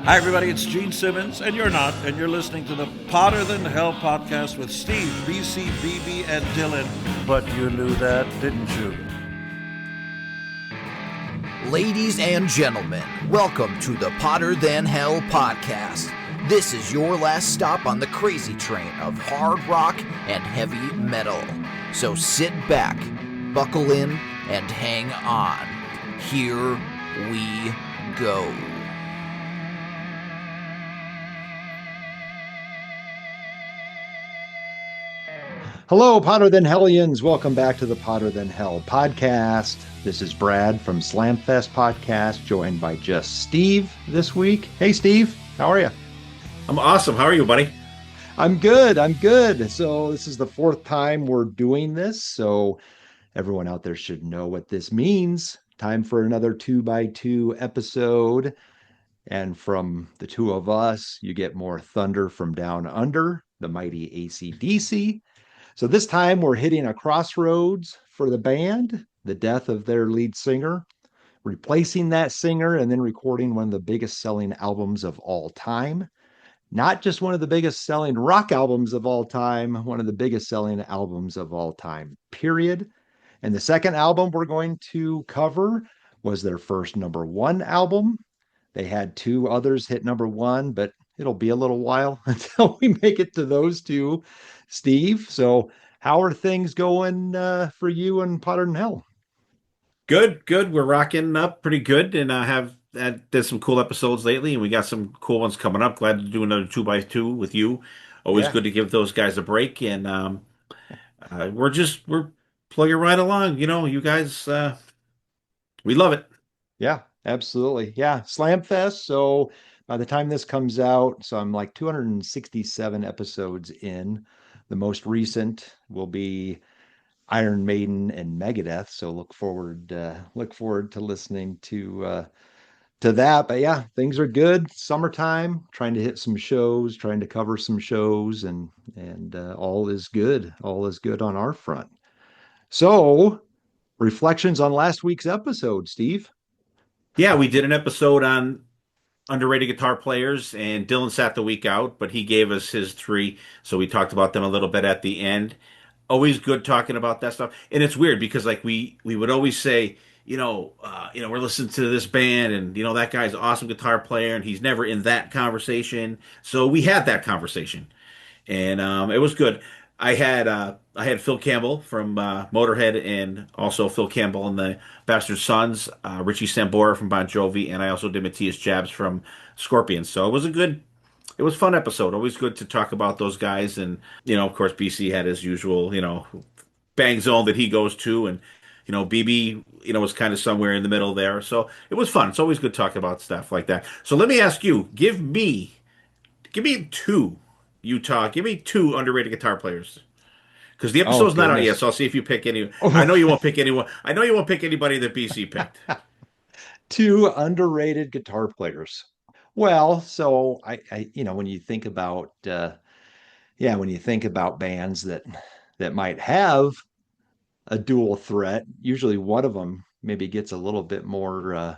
Hi, everybody. It's Gene Simmons, and you're not, and you're listening to the Potter Than Hell podcast with Steve, BC, BB, and Dylan. But you knew that, didn't you? Ladies and gentlemen, welcome to the Potter Than Hell podcast. This is your last stop on the crazy train of hard rock and heavy metal. So sit back, buckle in, and hang on. Here we go. Hello, Potter Than Hellians. Welcome back to the Potter Than Hell podcast. This is Brad from Slamfest Podcast, joined by just Steve this week. Hey, Steve. How are you? I'm awesome. How are you, buddy? I'm good. So this is the fourth time we're doing this, so everyone out there should know what this means. Time for another 2x2 episode. And from the two of us, you get more thunder from down under, the mighty AC/DC. So this time we're hitting a crossroads for the band, the death of their lead singer, replacing that singer, and then recording one of the biggest selling albums of all time. Not just one of the biggest selling rock albums of all time, one of the biggest selling albums of all time, period. And the second album we're going to cover was their first #1 album. They had two others hit #1, but it'll be a little while until we make it to those two, Steve. So how are things going for you and Potter Than Hell? Good. We're rocking up pretty good, and did some cool episodes lately, and we got some cool ones coming up. Glad to do another 2x2 with you. Always good to give those guys a break, and we're plugging right along. You know, you guys, we love it. Yeah, absolutely. Yeah, Slamfest. So by the time this comes out, so I'm like 267 episodes in. The most recent will be Iron Maiden and Megadeth. So look forward to listening to that. But yeah, things are good. Summertime, trying to hit some shows, trying to cover some shows, and all is good. All is good on our front. So reflections on last week's episode, Steve. Yeah, we did an episode on underrated guitar players, and Dylan sat the week out, but he gave us his three, so we talked about them a little bit at the end. Always good talking about that stuff, and it's weird because like we would always say, we're listening to this band, and that guy's an awesome guitar player, and he's never in that conversation. So we had that conversation, and it was good. I had Phil Campbell from Motorhead, and also Phil Campbell and the Bastard Sons, Richie Sambora from Bon Jovi, and I also did Matthias Jabs from Scorpions. So it was a fun episode. Always good to talk about those guys, and of course, BC had his usual bang zone that he goes to, and BB was kind of somewhere in the middle there. So it was fun. It's always good to talk about stuff like that. So let me ask you, give me two. Utah, give me two underrated guitar players. Because the episode's not out yet, so I'll see if you pick any. I know you won't pick anyone. I know you won't pick anybody that BC picked. Two underrated guitar players. Well, so I when you think about bands that might have a dual threat, usually one of them maybe gets a little more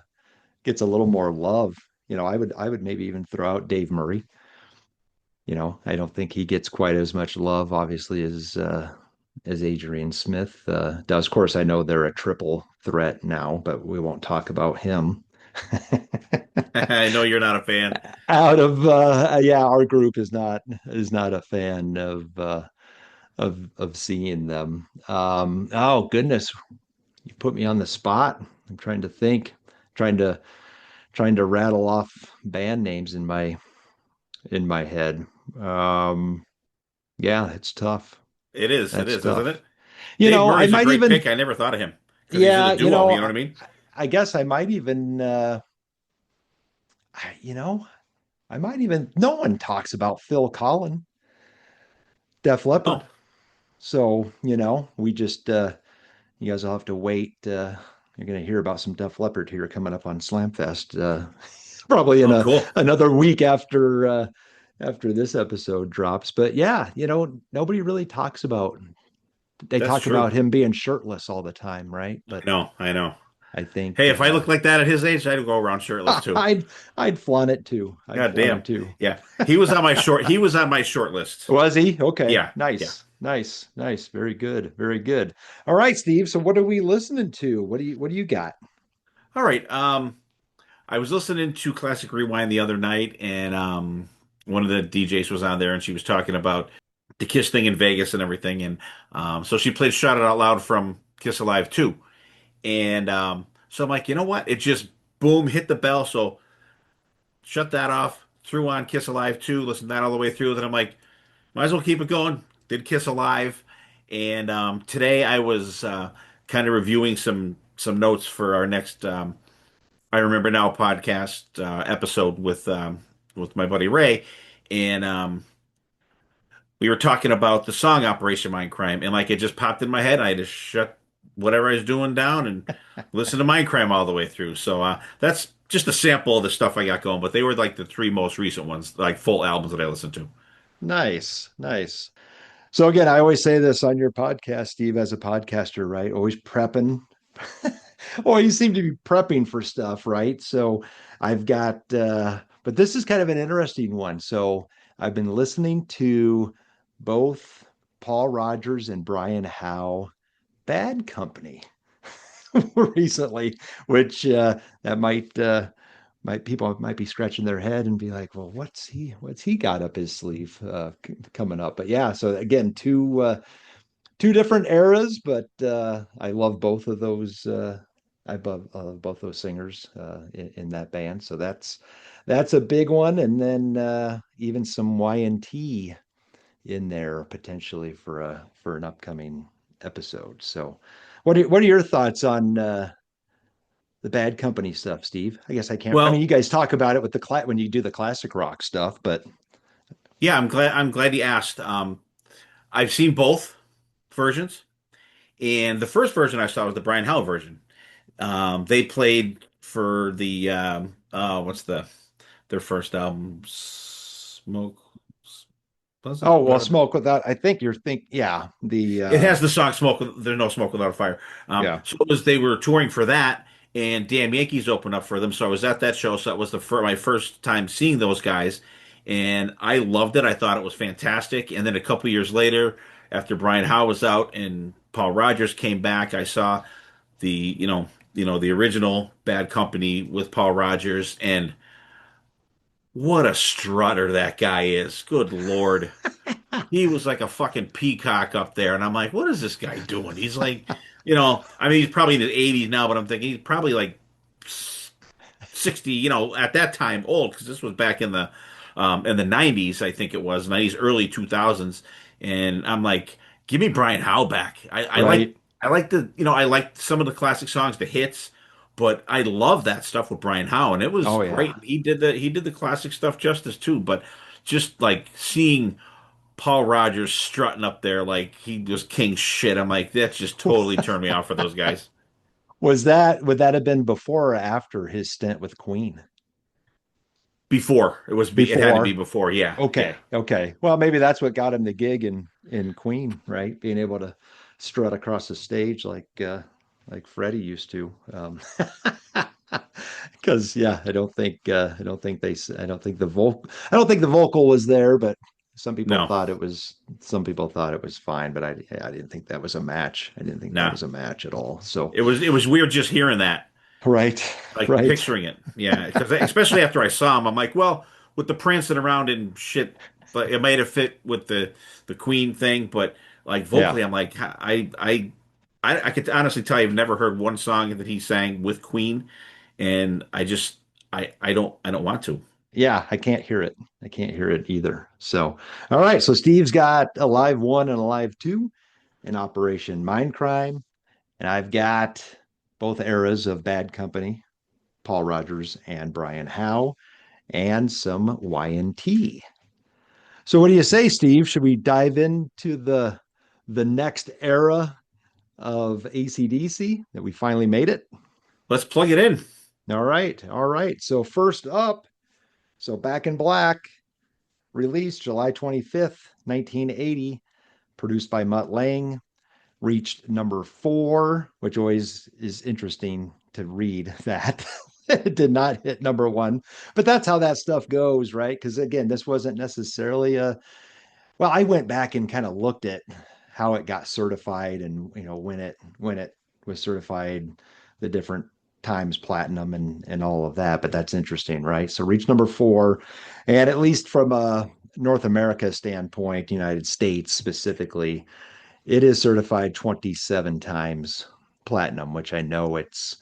love. I would maybe even throw out Dave Murray. I don't think he gets quite as much love, obviously, as Adrian Smith does. Of course, I know they're a triple threat now, but we won't talk about him. I know you're not a fan. Our group is not a fan of seeing them. Oh goodness, you put me on the spot. I'm trying to think, trying to rattle off band names in my head. Yeah, it's tough. It is. That's It is, tough. isn't it? Dave Murray's I might a great even pick. I never thought of him. yeah, He's in a duo. You know what I mean? I guess I might even no one talks about Phil Collen, Def Leppard. Oh, So, we just you guys will have to wait. You're going to hear about some Def Leppard here coming up on Slamfest, probably in cool. another week after this episode drops. But yeah, nobody really talks about. They That's talk true. about him being shirtless all the time, right? But I know. I think Hey, if I look like that at his age, I'd go around shirtless too. I'd flaunt it too. I'd God flaunt damn. it too. Yeah. He was on my short list. Was he? Okay. Yeah. Yeah. Nice. Very good. Very good. All right, Steve. So what are we listening to? What do you got? All right. I was listening to Classic Rewind the other night, and one of the DJs was on there, and she was talking about the Kiss thing in Vegas and everything, and so she played "Shout It Out Loud" from Kiss Alive 2, and so I'm like, you know what? It just boom hit the bell, so shut that off, threw on Kiss Alive 2, listened to that all the way through. Then I'm like, might as well keep it going. Did Kiss Alive, and today I was kind of reviewing some notes for our next I Remember Now podcast episode with my buddy Ray, and we were talking about the song Operation Mindcrime, and like it just popped in my head. I just shut whatever I was doing down and listened to Mindcrime all the way through. So that's just a sample of the stuff I got going, but they were like the three most recent ones, like full albums that I listened to. Nice. So again, I always say this on your podcast, Steve, as a podcaster, right? Always prepping. Well, you seem to be prepping for stuff, right? So I've got, but this is kind of an interesting one. So I've been listening to both Paul Rogers and Brian Howe Bad Company recently, which that might people might be scratching their head and be like, well, what's he got up his sleeve coming up? But yeah, so again, two different eras, but I love both of those. I love both those singers in that band, so that's a big one. And then even some Y&T in there potentially for an upcoming episode. So, what are your thoughts on the Bad Company stuff, Steve? I guess I can't. I mean, you Well, guys talk about it with when you do the classic rock stuff, but yeah, I'm glad you asked. I've seen both versions, and the first version I saw was the Brian Howe version. They played for the what's their first album, Smoke, was it? oh well, Whatever. Smoke Without. I think yeah, the It has the song "Smoke." There's no smoke without a fire. yeah. So it was they were touring for that, and Damn Yankees opened up for them. So I was at that show. So that was my first time seeing those guys, and I loved it. I thought it was fantastic. And then a couple years later, after Brian Howe was out and Paul Rogers came back, I saw the the original Bad Company with Paul Rogers, and what a strutter that guy is. Good Lord. He was like a fucking peacock up there. And I'm like, what is this guy doing? He's like, I mean, he's probably in his 80s now, but I'm thinking he's probably like 60, at that time old, because this was back in the 90s, I think it was, 90s, early 2000s. And I'm like, give me Brian Howe back. Right. I like some of the classic songs, the hits, but I love that stuff with Brian Howe, and it was Oh great. yeah. He did the classic stuff justice too, but just like seeing Paul Rogers strutting up there like he was king shit. I'm like, that just totally turned me off for those guys. Would that have been before or after his stint with Queen? Before it had to be Before. before. Yeah, yeah. Okay. Well, maybe that's what got him the gig in Queen, right? Being able to strut across the stage like Freddie used to. Because yeah, I don't think the vocal was there, but No, some people thought it was fine, but I didn't think that was a match. I didn't think that no. was a match at all. So It was weird just hearing that, right, like right. picturing it. Yeah, because especially after I saw him, I'm like, well, with the prancing around and shit, but it might have fit with the Queen thing, but like Yeah. vocally, I'm like, I could honestly tell you, I've never heard one song that he sang with Queen, and I don't want to. Yeah, I can't hear it. I can't hear it either. So, all right. So Steve's got a live one and a live two in Operation Mindcrime, and I've got both eras of Bad Company, Paul Rogers and Brian Howe, and some Y&T. So, what do you say, Steve? Should we dive into the next era of AC/DC that we finally made it? Let's plug it in. All right. So first up, so Back in Black, released July 25th, 1980, produced by Mutt Lange, reached number 4, which always is interesting to read that. It did not hit number one, but that's how that stuff goes, right? Because again, this wasn't necessarily a, well, I went back and kind of looked at how it got certified and when it was certified, the different times platinum and all of that. But that's interesting, right? So reach number four, and at least from a North America standpoint, United States specifically, it is certified 27 times platinum, which I know it's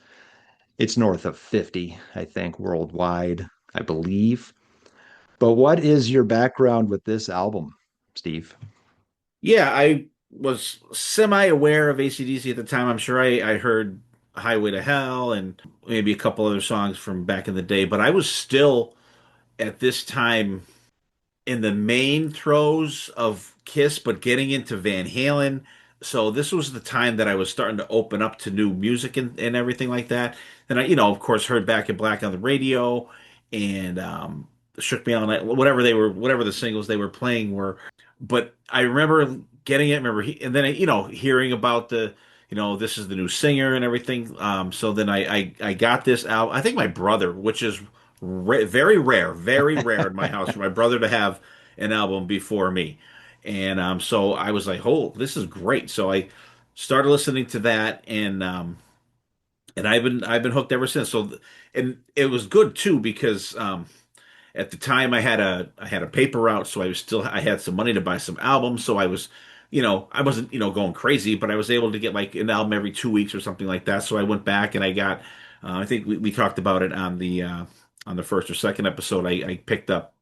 north of 50, I think, worldwide, I believe. But what is your background with this album, Steve? Yeah, I was semi-aware of AC/DC at the time. I'm sure I heard Highway to Hell and maybe a couple other songs from back in the day, but I was still at this time in the main throes of Kiss, but getting into Van Halen. So this was the time that I was starting to open up to new music and everything like that. And I, of course, heard Back in Black on the radio and Shook Me All Night, whatever the singles they were playing were. But I remember getting it. And then hearing about this is the new singer and everything. So then I got this album. I think my brother, which is very rare in my house for my brother to have an album before me. And so I was like, "Oh, this is great!" So I started listening to that, and I've been hooked ever since. And it was good too because at the time I had a paper route, so I had some money to buy some albums. So I wasn't going crazy, but I was able to get like an album every 2 weeks or something like that. So I went back and I got I think we talked about it on the first or second episode. I picked up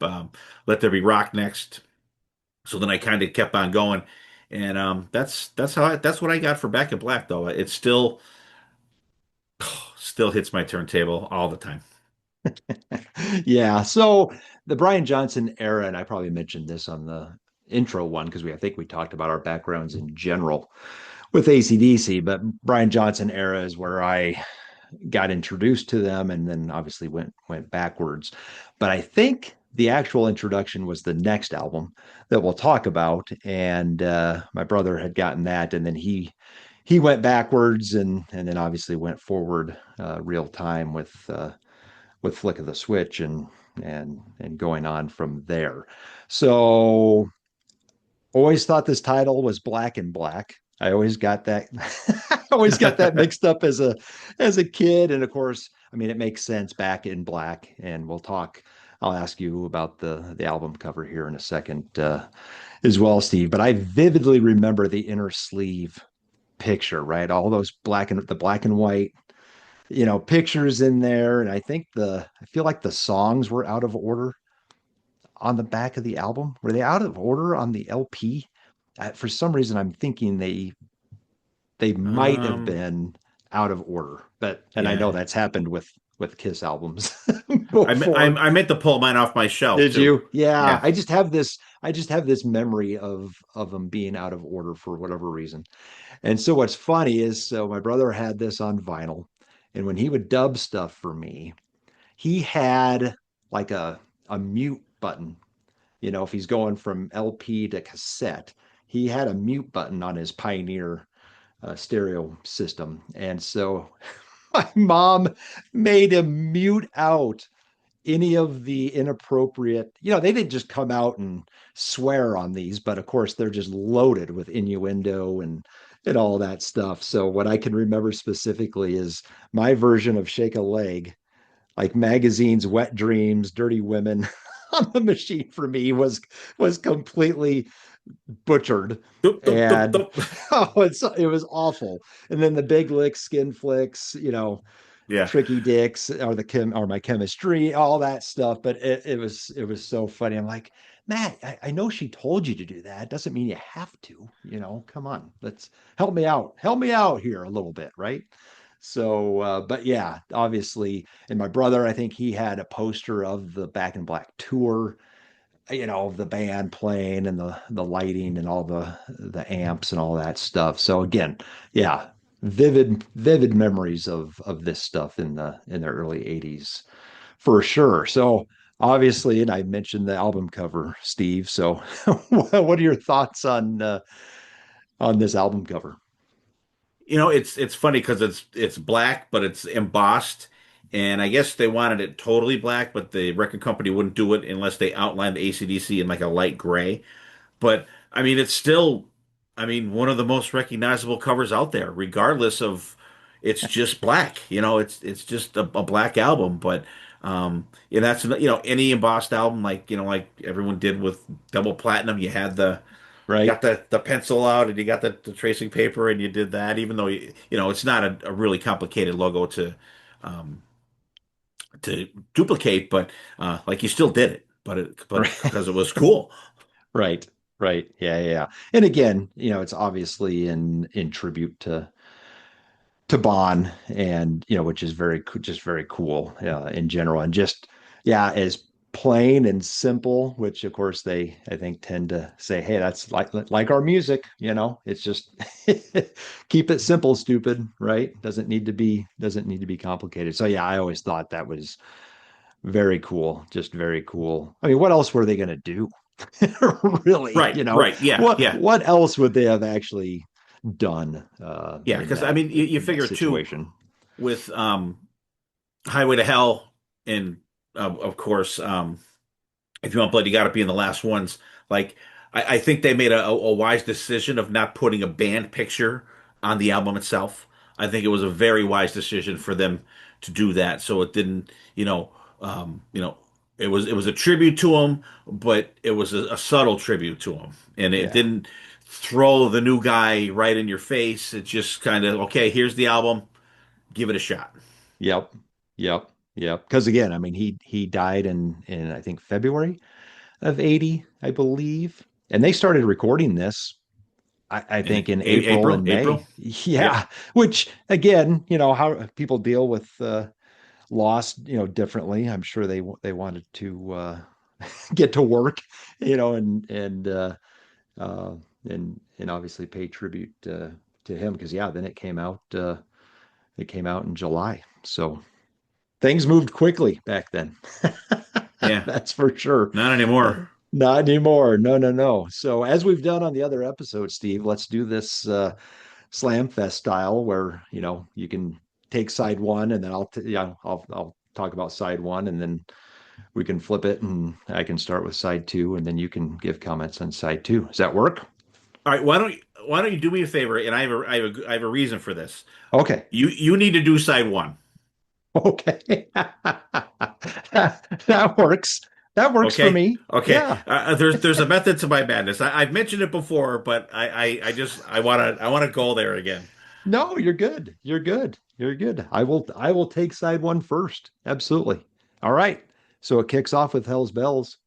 Let There Be Rock next. So then I kind of kept on going, and that's what I got for Back in Black though. It still hits my turntable all the time. Yeah. So the Brian Johnson era, and I probably mentioned this on the intro one because I think we talked about our backgrounds in general with AC/DC, but Brian Johnson era is where I got introduced to them and then obviously went backwards. But I think the actual introduction was the next album that we'll talk about. And my brother had gotten that, and then he went backwards and then obviously went forward real time with flick of the switch and going on from there. So always thought this title was Black and Black. I always got that always got that mixed up as a kid. And of course, I mean it makes sense, Back in Black. And I'll ask you about the album cover here in a second as well, Steve. But I vividly remember the inner sleeve picture, right? All those the black and white pictures in there. And I feel like the songs were out of order on the back of the album. Were they out of order on the LP? For some reason, I'm thinking they might have Um, been out of order, and I know yeah, that's happened with Kiss albums I before. I meant to pull mine off my shelf Did too. you? Yeah, Yeah. I just have this memory of them being out of order for whatever reason. And so what's funny is, so my brother had this on vinyl, and when he would dub stuff for me, he had like a mute button. If he's going from LP to cassette, he had a mute button on his Pioneer stereo system. And so my mom made him mute out any of the inappropriate, they didn't just come out and swear on these, but of course they're just loaded with innuendo and all that stuff. So what I can remember specifically is my version of Shake a Leg, like Magazine's Wet Dreams, Dirty Women on the machine for me was completely butchered. Doop, doop, doop, And doop. it was awful. And then the Big Licks, Skin Flicks, Yeah. Tricky Dicks, or my chemistry, all that stuff. But it was so funny. I'm like, Matt, I know she told you to do that. Doesn't mean you have to. Come on, let's help me out here a little bit, right? So, but yeah, obviously, and my brother, I think he had a poster of the Back in Black tour, of the band playing and the lighting and all the amps and all that stuff. So again, yeah, vivid memories of this stuff in the early 80s for sure. So obviously, and I mentioned the album cover, Steve. So what are your thoughts on this album cover? it's funny because it's black, but it's embossed, and I guess they wanted it totally black, but the record company wouldn't do it unless they outlined the AC/DC in like a light gray. But I mean, it's still, I mean, one of the most recognizable covers out there, regardless of it's just black. It's just a black album. But that's any embossed album, like everyone did with Double Platinum. You Right. got the pencil out and you got the tracing paper and you did that. Even though it's not a really complicated logo um, to duplicate, but like you still did it. But Right. because it was cool. Right. Right. Yeah, yeah. Yeah. And again, it's obviously in tribute to Bond, and which is just very cool in general, and just as plain and simple. Which of course they, I think, tend to say, hey, that's like our music. It's just keep it simple, stupid. Right? Doesn't need to be complicated. So yeah, I always thought that was very cool. Just very cool. I mean, what else were they going to do? Really? Right, right, yeah, what yeah. what else would they have actually done Yeah, in because I mean, you that figure too situation? with Highway to Hell, and of course, if you want blood, you got to be in the last ones. Like, I think they made a wise decision of not putting a band picture on the album itself. I think it was a very wise decision for them to do that, so it didn't, it was a tribute to him, but it was a subtle tribute to him, and it Yeah. didn't throw the new guy right in your face. It just kind of, okay, here's the album, give it a shot. Yep. Yep. Yep. Because again, I mean, he died in I think February of 80, I believe. And they started recording this, I In think, in April and April, May. yep. Yeah. Which again, how people deal with loss, differently. I'm sure they wanted to get to work, uh, and obviously pay tribute to him, because then it came out in July. So things moved quickly back then. Yeah, That's for sure. not anymore. Not anymore. No, no, no. So as we've done on the other episodes, Steve, let's do this Slamfest style, where you can take side one, and then I'll talk about side one, and then we can flip it, and I can start with side two, and then you can give comments on side two. Does that work? All right, why don't you do me a favor? And I have a reason for this. Okay. You need to do side one. Okay. That works. That works for Okay, me. okay. Yeah. There's a method to my madness. I've mentioned it before, but I want to go there again. No, you're good. You're good. You're good. I will take side one first. Absolutely. All right. So it kicks off with Hell's Bells.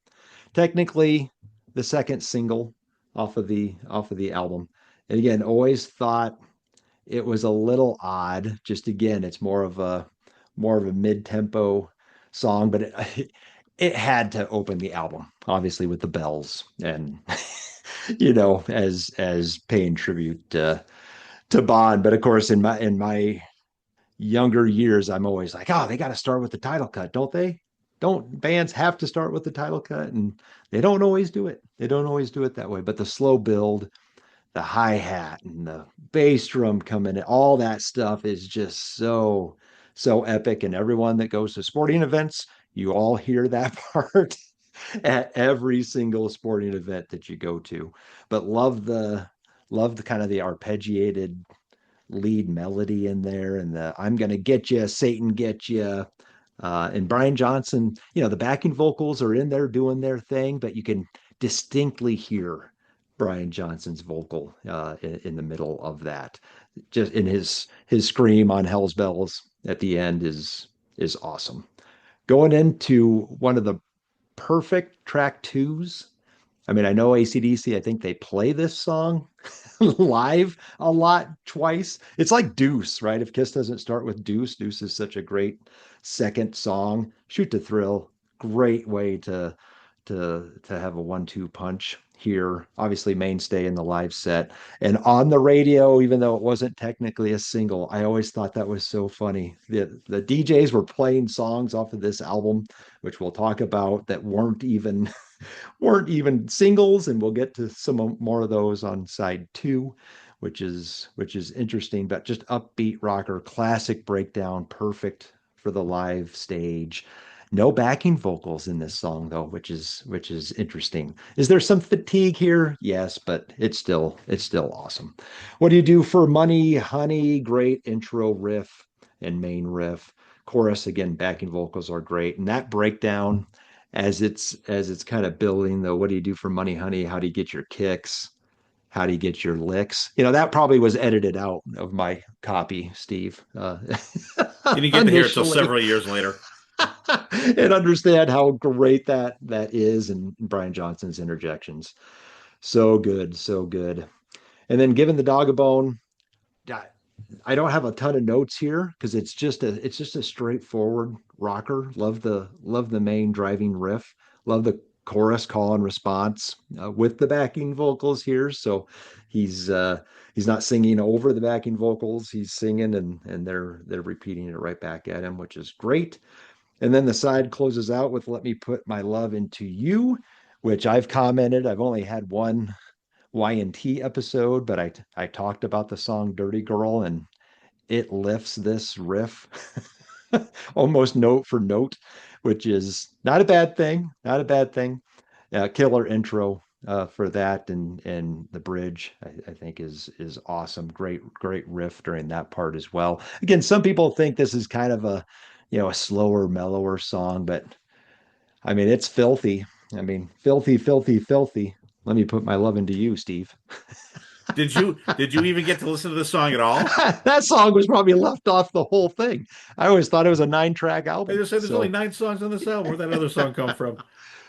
Technically the second single off of the album. And again, always thought it was a little odd. Just again, it's more of a mid-tempo song, but it had to open the album, obviously, with the bells, and as paying tribute to Bond. But of course, in my younger years, I'm always like, oh, they got to start with the title cut, don't they? Don't bands have to start with the title cut? And they don't always do it. They don't always do it that way. But the slow build, the hi-hat and the bass drum coming in, all that stuff is just so epic. And everyone that goes to sporting events, you all hear that part at every single sporting event that you go to. But love the kind of the arpeggiated lead melody in there, and the I'm gonna get you, Satan get you. And Brian Johnson, the backing vocals are in there doing their thing, but you can distinctly hear Brian Johnson's vocal in the middle of that. Just in his scream on Hell's Bells at the end is awesome. Going into one of the perfect track twos. I mean, I know AC/DC, I think they play this song live a lot, twice. It's like Deuce, right? If Kiss doesn't start with Deuce, Deuce is such a great second song. Shoot to Thrill, great way to have a 1-2 punch here. Obviously mainstay in the live set. And on the radio, even though it wasn't technically a single, I always thought that was so funny. The DJs were playing songs off of this album, which we'll talk about, that weren't even singles, and we'll get to some more of those on side two. which is interesting, but just upbeat rocker, classic breakdown, perfect for the live stage. No backing vocals in this song though, which is interesting. Is there some fatigue here? Yes, but it's still awesome. What do you do for money, honey? Great intro riff and main riff. Chorus again, backing vocals are great. And that breakdown as it's kind of building though, what do you do for money, honey? How do you get your kicks? How do you get your licks? That probably was edited out of my copy, Steve, You didn't get to hear it till initially. several years later. And understand how great that is, and Brian Johnson's interjections. So good, so good. And then given the dog a bone, I don't have a ton of notes here because it's just a straightforward rocker. Love the main driving riff. Love the chorus call and response with the backing vocals here. So he's not singing over the backing vocals. He's singing and they're repeating it right back at him, which is great. And then the side closes out with "Let Me Put My Love Into You," which I've commented. I've only had one Y&T episode, but I talked about the song "Dirty Girl," and it lifts this riff almost note for note, which is not a bad thing. Not a bad thing. Killer intro for that, and the bridge I think is awesome. Great riff during that part as well. Again, some people think this is kind of a slower, mellower song, but I mean it's filthy. I mean, filthy, filthy, filthy. Let me put my love into you, Steve. Did you even get to listen to the song at all? That song was probably left off the whole thing. I always thought it was a 9-track They album. just said there's only So, 9 songs on this album. Where'd that other song come from?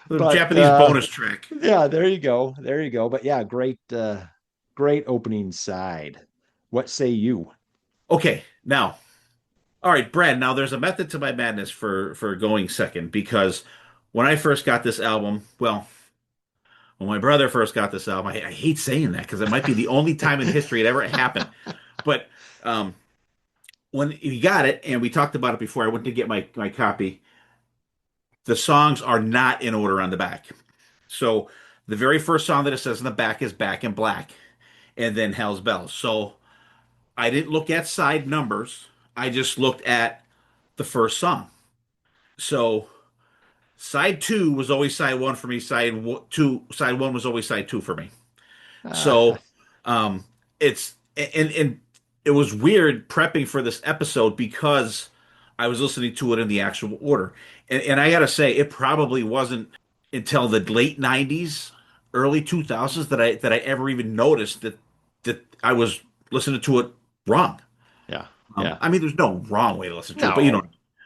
The but Japanese bonus track. yeah, there you go. There you go. But yeah, great opening side. What say you? Okay, now, all right, Brad. Now there's a method to my madness for going second because when I first got this album, well, when my brother first got this album, I hate saying that because it might be the only time in history it ever happened. But um, when he got it, and we talked about it before, I went to get my copy. The songs are not in order on the back. So the very first song that it says in the back is "Back in Black," and then "Hell's Bells." So I didn't look at side numbers. I just looked at the first song. So side two was always side one for me. Side one was always side two for me. Uh, So um, and it was weird prepping for this episode because I was listening to it in the actual order. And I gotta say, it probably wasn't until the late '90s, early 2000s that I ever even noticed that I was listening to it wrong. yeah, yeah. I mean, there's no wrong way to listen to it, but you know.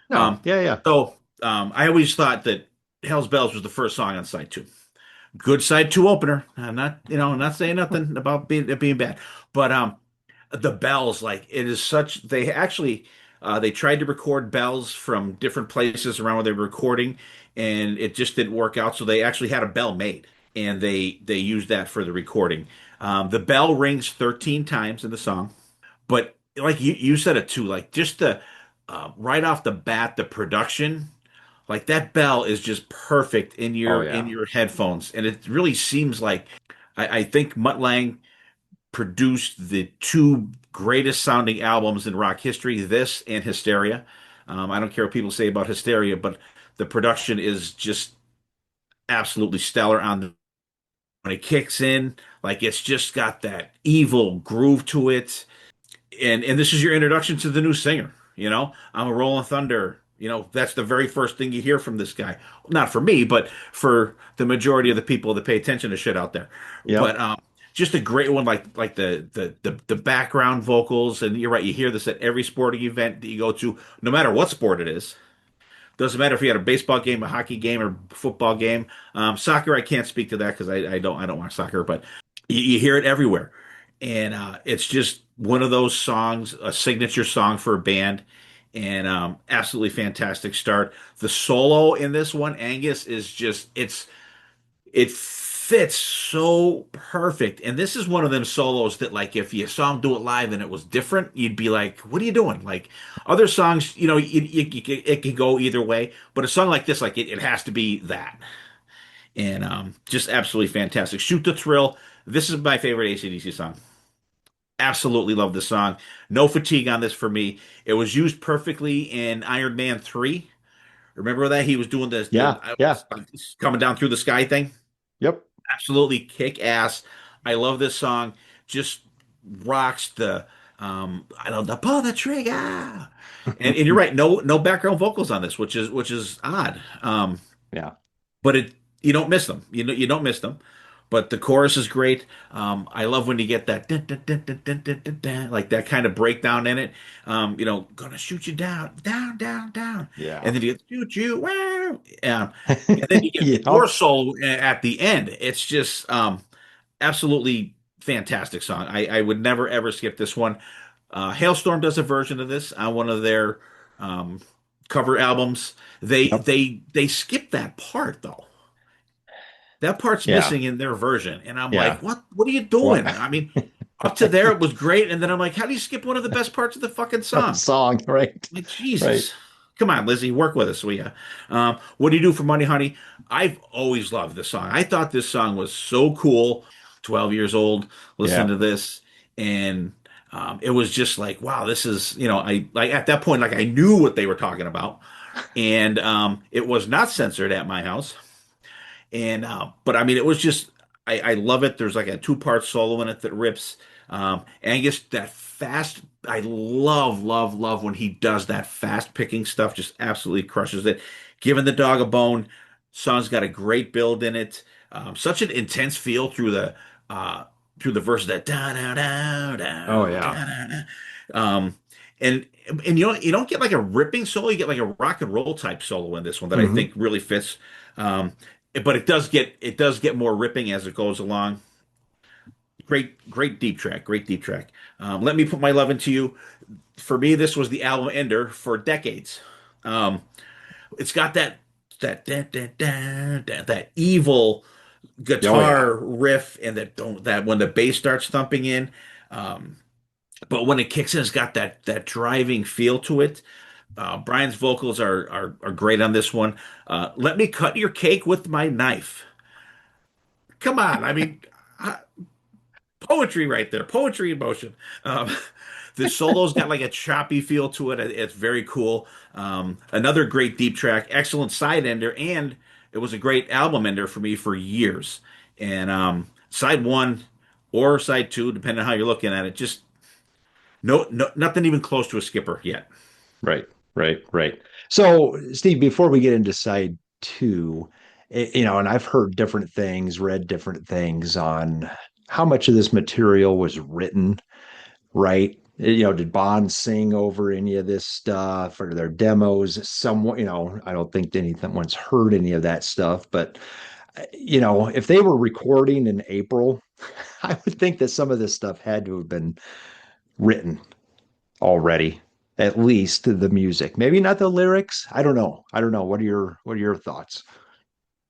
No, no, Um, yeah, yeah. I always thought that Hell's Bells was the first song on side two. Good side two opener. I'm not saying nothing about being bad, but the bells, like it is such. They actually they tried to record bells from different places around where they were recording, and it just didn't work out. So they actually had a bell made, and they used that for the recording. The bell rings 13 times in the song. But like you said it too, like just the right off the bat, the production, like that bell is just perfect in Oh your yeah. headphones, and it really seems like I think Mutt Lang produced the two greatest sounding albums in rock history, this and Hysteria. I don't care what people say about Hysteria, but the production is just absolutely stellar on the when it kicks in, like it's just got that evil groove to it and this is your introduction to the new singer. I'm a Rolling Thunder. That's the very first thing you hear from this guy. Not for me, but for the majority of the people that pay attention to shit out there. Yep. But just a great one, like the background vocals. And you're right, you hear this at every sporting event that you go to, no matter what sport it is. Doesn't matter if you had a baseball game, a hockey game, or football game. Soccer, I can't speak to that because I don't watch soccer, but you hear it everywhere, and it's just one of those songs, a signature song for a band, and absolutely fantastic start. The solo in this one, Angus, is just it fits so perfect, and this is one of them solos that like if you saw him do it live and it was different, you'd be like, "What are you doing?" Like other songs, it can go either way, but a song like this, like it has to be that and just absolutely fantastic. Shoot the Thrill. This is my favorite AC/DC song. Absolutely love the song. No fatigue on this for me. It was used perfectly in Iron Man 3. Remember that he was doing this Yeah, yeah, coming down through the sky thing? yep, Absolutely kick ass. I love this song. Just rocks the I love the pull the trigger. And you're right, no background vocals on this, which is odd. yeah, But you don't miss them. You don't miss them. But the chorus is great. I love when you get that dun, dun, dun, dun, dun, dun, dun, dun, like that kind of breakdown in it. Gonna shoot you down, down, down, down, yeah. and then you get shoot you, wow, and then you get Yep. more soul at the end. It's just absolutely fantastic song. I would never ever skip this one. Hailstorm does a version of this on one of their um, cover albums. They Yep. they they skip that part though. That part's Yeah. missing in their version, and I'm like, Yeah. what are you What? doing? I mean, up to there it was great, and then I'm like, how do you skip one of the best parts of the fucking song? Song, right? Like Right. Jesus. Come on, Lizzie, work with us, will ya? What do you do for money, honey? I've always loved this song. I thought this song was so cool. 12 years old, listening Yeah. to this, and it was just like, wow, this is, I like at that point, like I knew what they were talking about, and it was not censored at my house. And but I mean, it was just I love it. There's like a two-part solo in it that rips. Angus, that fast. I love when he does that fast picking stuff. Just absolutely crushes it. Giving the dog a bone. Song's got a great build in it. Such an intense feel uh, through the verses that da da da Oh da yeah. da da. Da. Um, and you don't get like a ripping solo. You get like a rock and roll type solo in this one that I Hmm. think really fits. Um, but it does get more ripping as it goes along. Great deep track, great deep track. Let me put my love into you. For me, this was the album ender for decades. Um, it's got that evil Oh yeah. guitar riff, and that when the bass starts thumping in. Um, but when it kicks in, it's got that driving feel to it. Brian's vocals are great on this one. Let me cut your cake with my knife. Come on, I mean, uh, poetry right there, poetry in motion. Um, the solo's got like a choppy feel to it. It's very cool. Another great deep track, excellent side ender, and it was a great album ender for me for years. And side one or side two, depending on how you're looking at it, just no nothing even close to a skipper yet. Right. Right. Right. So, Steve, before we get into side two, and I've heard different things, read different things on how much of this material was written, right? Did Bond sing over any of this stuff or their demos? Somewhat, I don't think anyone's heard any of that stuff, but if they were recording in April, I would think that some of this stuff had to have been written already, at least the music. Maybe not the lyrics. I don't know. I don't know. What are your thoughts?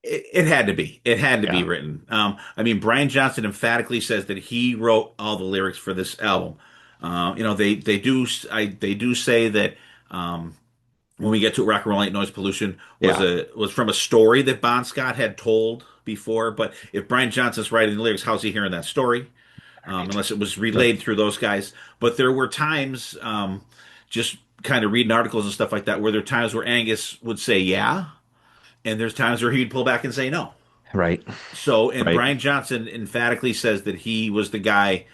It had to be. It had to be Yeah. written. I mean, Brian Johnson emphatically says that he wrote all the lyrics for this album. They do say that when we get to Rock and Roll Ain't Noise Pollution was Yeah. from a story that Bon Scott had told before. But if Brian Johnson's writing the lyrics, how's he hearing that story? Right. Unless it was Right. relayed through those guys. But there were times, just kind of reading articles and stuff like that, where there are times where Angus would say yeah, and there's times where he'd pull back and say no. Right. So, and Right. Brian Johnson emphatically says that he was the guy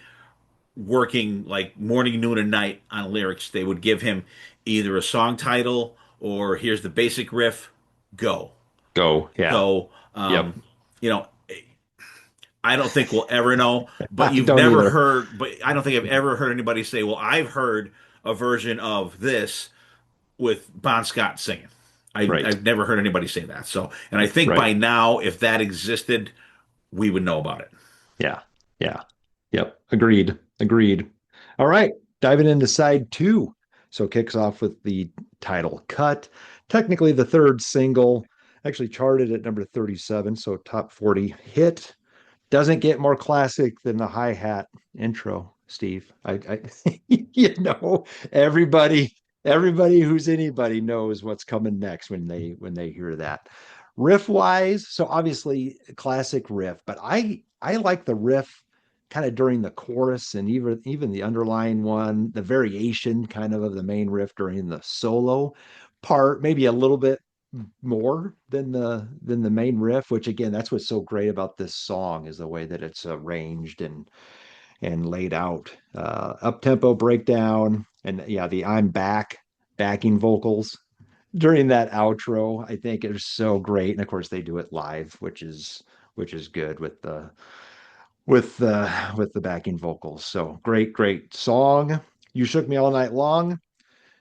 working like morning, noon, and night on lyrics. They would give him either a song title or here's the basic riff, go. Go. Yeah. So, Yep. you know, I don't think we'll ever know, but I you've don't never either. heard, but I don't think I've ever heard anybody say, well, I've heard a version of this with Bon Scott singing. Right. I've never heard anybody say that. So, and I think Right. by now, if that existed, we would know about it. Yeah. Yeah. Yep. Agreed. Agreed. All right. Diving into side two. So it kicks off with the title cut. Technically the third single, actually charted at number 37. So top 40 hit. Doesn't get more classic than the hi-hat intro, Steve. Everybody, everybody who's anybody knows what's coming next when they hear that. Riff wise, so obviously classic riff, but I like the riff kind of during the chorus and even the underlying one, the variation kind of the main riff during the solo part, maybe a little bit more than the main riff, which again, that's what's so great about this song is the way that it's arranged and laid out. Up tempo breakdown, and yeah, the I'm back backing vocals during that outro, I think is so great. And of course, they do it live, which is good with the backing vocals. So great song. You Shook Me All Night Long,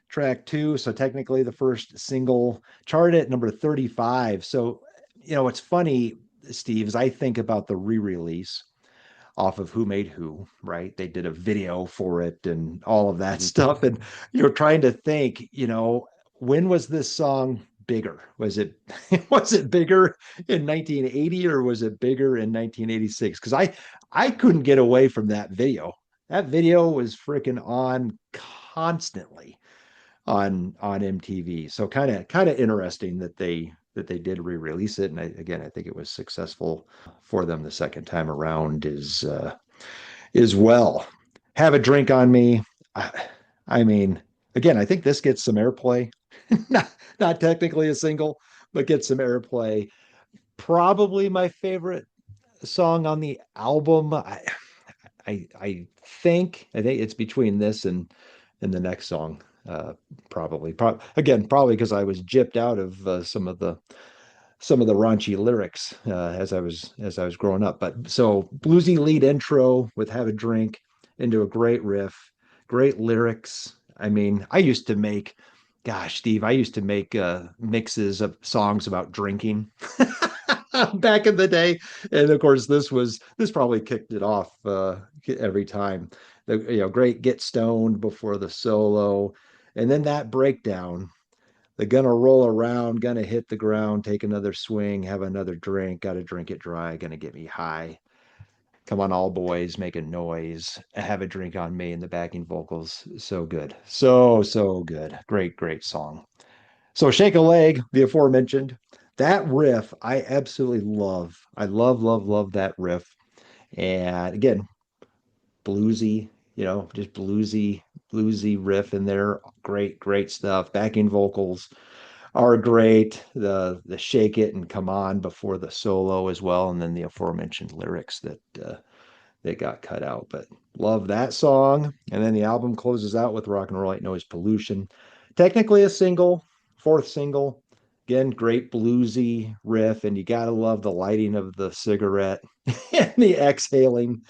track two. So technically the first single charted at number 35. So, what's funny, Steve, is I think about the re-release off of Who Made Who, right? They did a video for it and all of that stuff. And you're trying to think, when was this song bigger? Was it was it bigger in 1980 or was it bigger in 1986? Because I couldn't get away from that video. That video was freaking on constantly on MTV. So kind of interesting that they did re-release it. And I think it was successful for them the second time around as well. Have a Drink on Me. I mean, again, I think this gets some airplay. not technically a single, but gets some airplay. Probably my favorite song on the album. I think it's between this and the next song. Probably again, probably because I was gypped out of some of the raunchy lyrics as I was growing up. But so bluesy lead intro with Have a Drink into a great riff, great lyrics. I mean, gosh, Steve, I used to make mixes of songs about drinking back in the day, and of course, this probably kicked it off every time. Great Get Stoned before the solo, and then that breakdown. They're gonna roll around, gonna hit the ground, take another swing, have another drink, gotta drink it dry, gonna get me high. Come on, all boys, make a noise. Have a drink on me, and the backing vocals. So good. So good. Great song. So Shake a Leg, the aforementioned. That riff, I absolutely love. I love that riff. And again, bluesy, just bluesy riff in there. Great stuff. Backing vocals are great. The shake it and come on before the solo as well, and then the aforementioned lyrics that got cut out. But love that song. And then the album closes out with Rock and Roll Ain't Noise Pollution. Technically a single, fourth single. Again, great bluesy riff, and you gotta love the lighting of the cigarette and the exhaling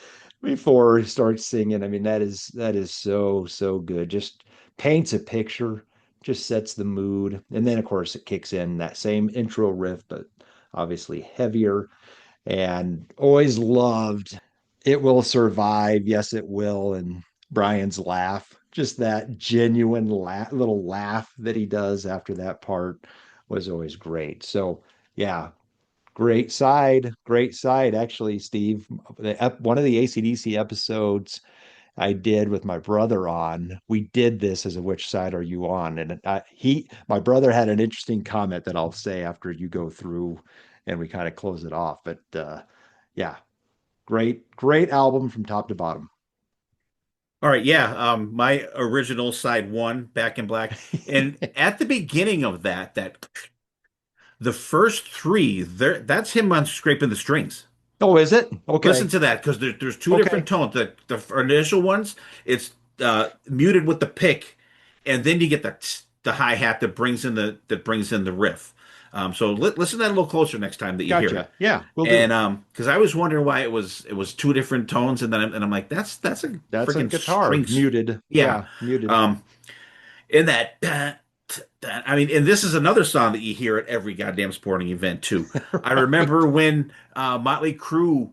before he starts singing. I mean, that is so good. Just paints a picture, just sets the mood. And then of course it kicks in that same intro riff, but obviously heavier. And always loved It Will Survive, Yes It Will, and Brian's laugh. Just that genuine little laugh that he does after that part was always great. So yeah, great side. Actually, Steve, one of the AC/DC episodes I did with my brother on, we did this as a Which Side Are You On? And my brother had an interesting comment that I'll say after you go through and we kind of close it off. But yeah, great album from top to bottom. All right, yeah. My original side one, Back in Black, and at the beginning of that the first three, that's him on scraping the strings. Oh, is it? Okay. Listen to that because there's two Okay. different tones. The initial ones, it's muted with the pick, and then you get the hi hat that brings in the riff. So listen to that a little closer next time that you hear it. Yeah, we'll do. And because I was wondering why it was two different tones, and then I'm like, that's a freaking guitar strings. muted. Yeah. Muted. In that. I mean, and this is another song that you hear at every goddamn sporting event too. I remember when Motley Crue,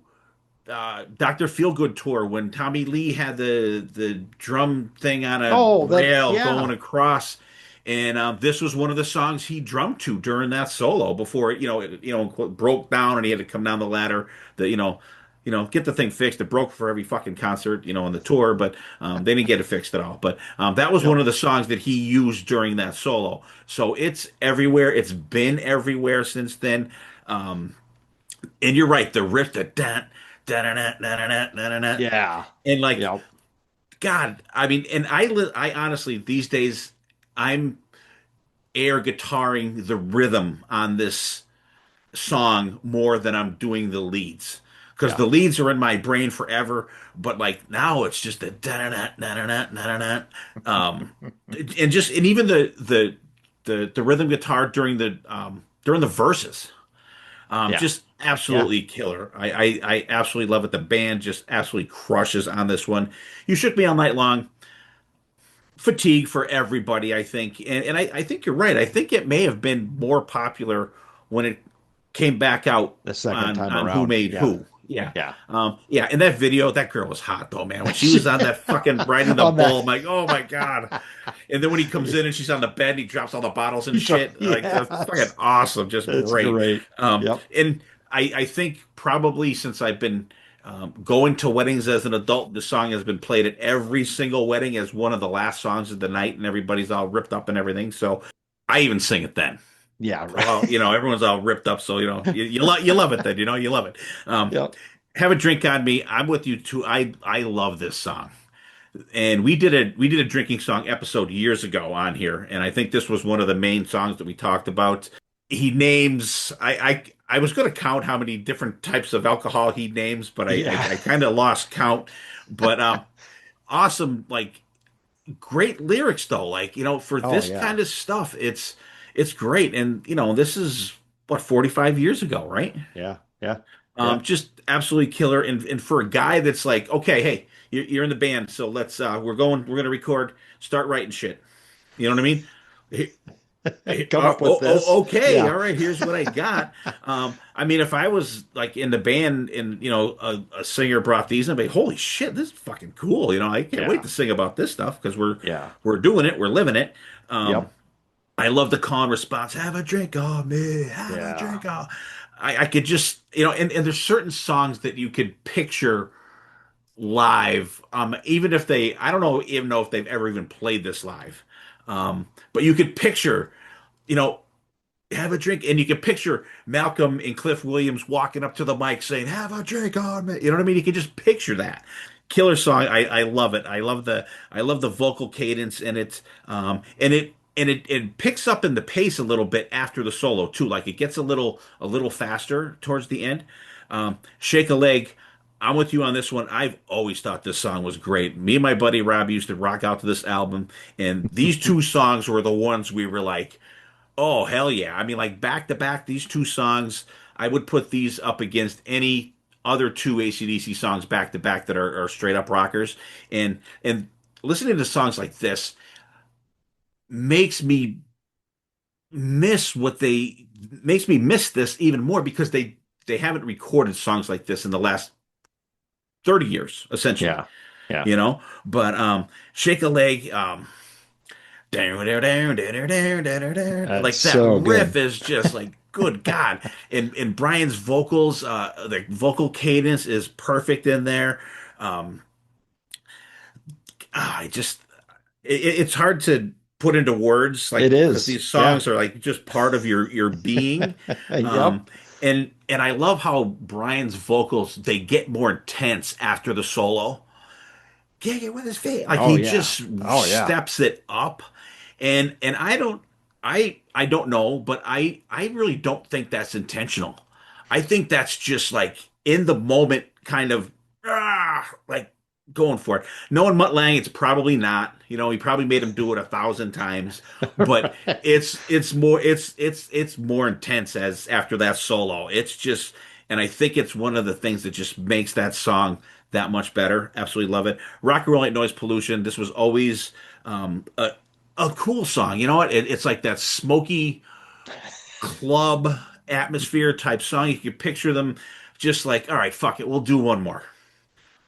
Dr. Feelgood tour, when Tommy Lee had the drum thing on a rail going across, and this was one of the songs he drummed to during that solo before it broke down and he had to come down the ladder. Get the thing fixed. It broke for every fucking concert, on the tour, but they didn't get it fixed at all. But that was one of the songs that he used during that solo. So it's everywhere. It's been everywhere since then. And you're right. The riff, the da-da-da, da-da-da, da-da-da. Yeah. And like, Yep. God, I mean, and I honestly these days I'm air guitaring the rhythm on this song more than I'm doing the leads because Yeah. the leads are in my brain forever. But like now it's just a da da da da da da da. And even the rhythm guitar during the verses, Yeah. just Yeah. absolutely killer. I absolutely love it. The band just absolutely crushes on this one. You shook me all night long. Fatigue for everybody, I think. And I think you're right. I think it may have been more popular when it came back out The second on time Who around. Made Yeah. Who. Yeah. Yeah. Yeah. And that video, that girl was hot though, man. When she was on that fucking riding the On that. bull, I'm like, oh my God. And then when he comes in and she's on the bed and he drops all the bottles and shit, like that's fucking Yes. awesome. Just That's great. great. Yep. And I think probably since I've been going to weddings as an adult, the song has been played at every single wedding as one of the last songs of the night, and everybody's all ripped up and everything. So I even sing it then. Yeah. Well, Right. everyone's all ripped up, so you love it then. You love it. Um, Yep. have a drink on me. I'm with you too. I love this song, and we did a drinking song episode years ago on here, and I think this was one of the main songs that we talked about. He names I was going to count how many different types of alcohol he names, but I Yeah. kind of lost count. But awesome, like great lyrics though. Like for Oh this yeah. kind of stuff, it's great. And this is what 45 years ago, right? Yeah. Yeah. Yeah. Just absolutely killer. And for a guy that's like, okay, hey, you're in the band, so we're gonna record, start writing shit. You know what I mean? Come up with this. Okay, Yeah. all right. Here's what I got. I mean, if I was like in the band and a singer brought these, I'd be, holy shit, this is fucking cool. I can't wait Yeah. to sing about this stuff because we're Yeah. we're doing it, we're living it. Um, Yep. I love the call and response. Have a drink on me. Have a Yeah. drink on. I could just and there's certain songs that you could picture live. Even if I don't even know if they've ever even played this live. But you could picture you know, have a drink, and you can picture Malcolm and Cliff Williams walking up to the mic saying, "Have a drink on me." You know what I mean? You can just picture that. Killer song. I love it. I love the vocal cadence, and it picks up in the pace a little bit after the solo too. Like it gets a little faster towards the end. Shake a leg. I'm with you on this one. I've always thought this song was great. Me and my buddy Rob used to rock out to this album, and these two songs were the ones we were like, oh, hell yeah. I mean, like back to back, these two songs, I would put these up against any other two AC/DC songs back to back that are straight up rockers. And listening to songs like this makes me makes me miss this even more because they haven't recorded songs like this in the last 30 years, essentially. Yeah. Yeah. But Shake a Leg, like That's that so riff good. is just like good God. And Brian's vocals, the vocal cadence is perfect in there. Um, I just it's hard to put into words It like because is. these Yeah. songs are like just part of your being. Yep. Um, and I love how Brian's vocals they get more intense after the solo. Kick it with his feet. Like Oh he yeah. just Oh yeah. steps it up. And I don't know, but I really don't think that's intentional. I think that's just like in the moment kind of like going for it. Knowing Mutt Lang, it's probably not. He probably made him do it 1,000 times, but Right. it's more intense as after that solo. It's just and I think it's one of the things that just makes that song that much better. Absolutely love it. Rock and Roll Ain't Noise Pollution. This was always a cool song. You know what? It's like that smoky club atmosphere type song. You can picture them just like, all right, fuck it, we'll do one more.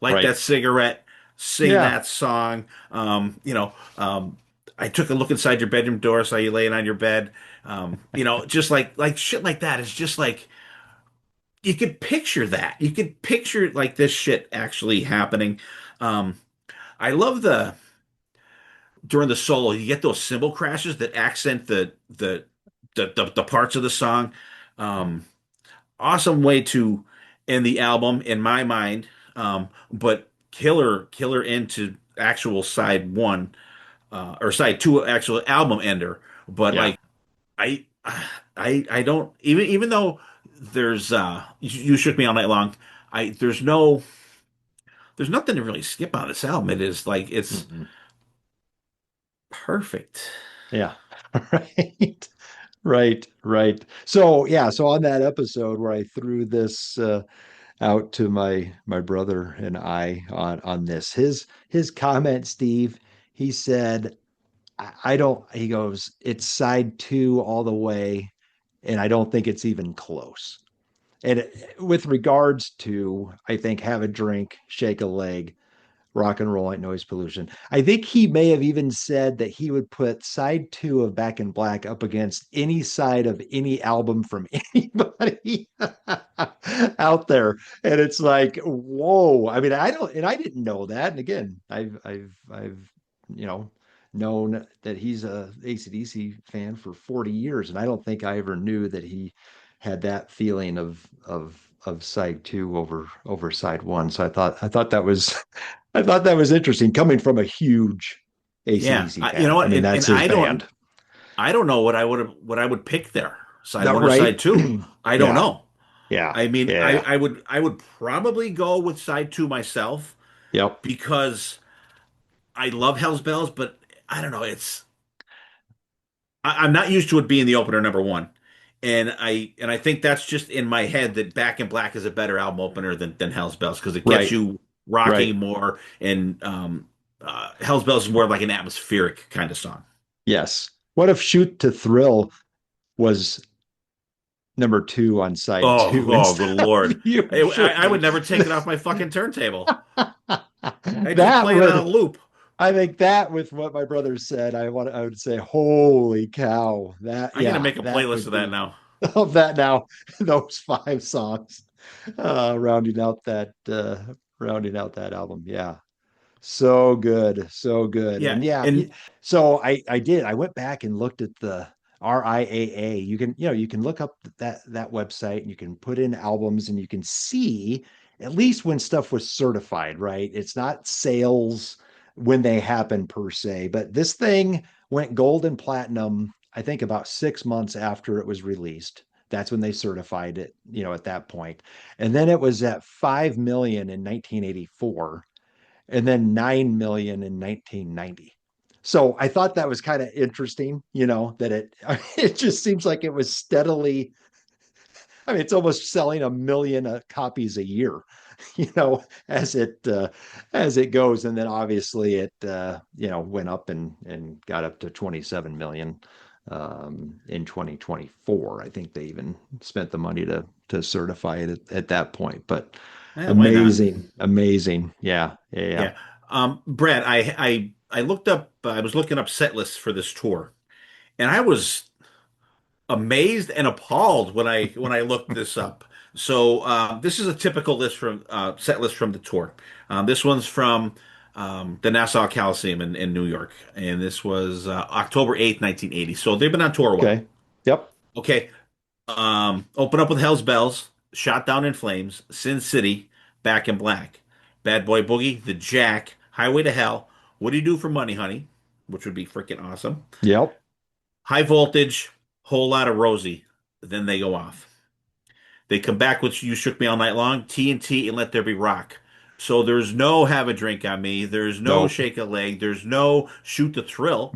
Light Right. that cigarette, sing Yeah. that song. I took a look inside your bedroom door, saw you laying on your bed. Just like shit like that. It's just like you could picture that. You could picture like this shit actually happening. Um, I love the during the solo, you get those cymbal crashes that accent the parts of the song. Um, awesome way to in the album in my mind. But killer into actual side one or side two actual album ender. But Yeah. like I I don't even though there's you shook me all night long. I there's nothing to really skip on this album. It is like it's Mm-mm. perfect. Yeah. Right. Right. Right. So yeah. So on that episode where I threw this out to my brother and I on this, his comment, Steve, he said, I don't. He goes, it's side two all the way, and I don't think it's even close. And with regards to, I think, have a drink, shake a leg, rock and roll ain't noise pollution. I think he may have even said that he would put side two of Back in Black up against any side of any album from anybody out there. And it's like, whoa. I mean, I don't, and I didn't know that. And again, I've, you know, known that he's a AC/DC fan for 40 years. And I don't think I ever knew that he had that feeling of side two over side one. So I thought that was I thought that was interesting coming from a huge Yeah, AC/DC you know fan. I what? mean, that's And his band. I don't know what I would pick there. Side That one or right? side two. I don't Yeah, know. yeah, I mean, yeah. I would probably go with side two myself Yep. because I love Hell's Bells, but I don't know. I'm not used to it being the opener number one, and I think that's just in my head that Back in Black is a better album opener than Hell's Bells because it gets Right, you right. rocking more, and Hell's Bells is more like an atmospheric kind of song. Yes. What if Shoot to Thrill was number two on side two Oh, good instead of Lord. You Shook I Me? would never take it off my fucking turntable. I just That play it on a would, loop. I think that with what my brother said, I would say, holy cow. That, I'm gonna yeah, make a that playlist would of that be now. of that now, those five songs, rounding out that album. Yeah. So good, so good. Yeah, And yeah, and so I went back and looked at the RIAA. You can look up that website and you can put in albums and you can see at least when stuff was certified, right? It's not sales when they happen per se, but this thing went gold and platinum, I think about 6 months after it was released. That's when they certified it, at that point. And then it was at 5 million in 1984 and then 9 million in 1990. So I thought that was kind of interesting, that it just seems like it was steadily, I mean, it's almost selling a million copies a year, as it goes. And then obviously it went up and got up to 27 million in 2024. I think they even spent the money to certify it at that point. But why not? amazing, amazing. Yeah, yeah, yeah. Yeah. Brad, I looked up. I was looking up set lists for this tour, and I was amazed and appalled when I looked this up. So this is a typical list from set list from the tour. This one's from the Nassau Coliseum in New York, and this was October 8th, 1980. So they've been on tour a while. Okay. Yep. Okay. Open up with Hell's Bells, Shot Down in Flames, Sin City, Back in Black, Bad Boy Boogie, The Jack, Highway to Hell, What Do You Do for Money, Honey, which would be freaking awesome. Yep. High Voltage, Whole Lot of Rosie. Then they go off. They come back with You Shook Me All Night Long, TNT, and Let There Be Rock. So there's no Have a Drink on Me. There's no Nope. Shake a Leg. There's no Shoot the Thrill.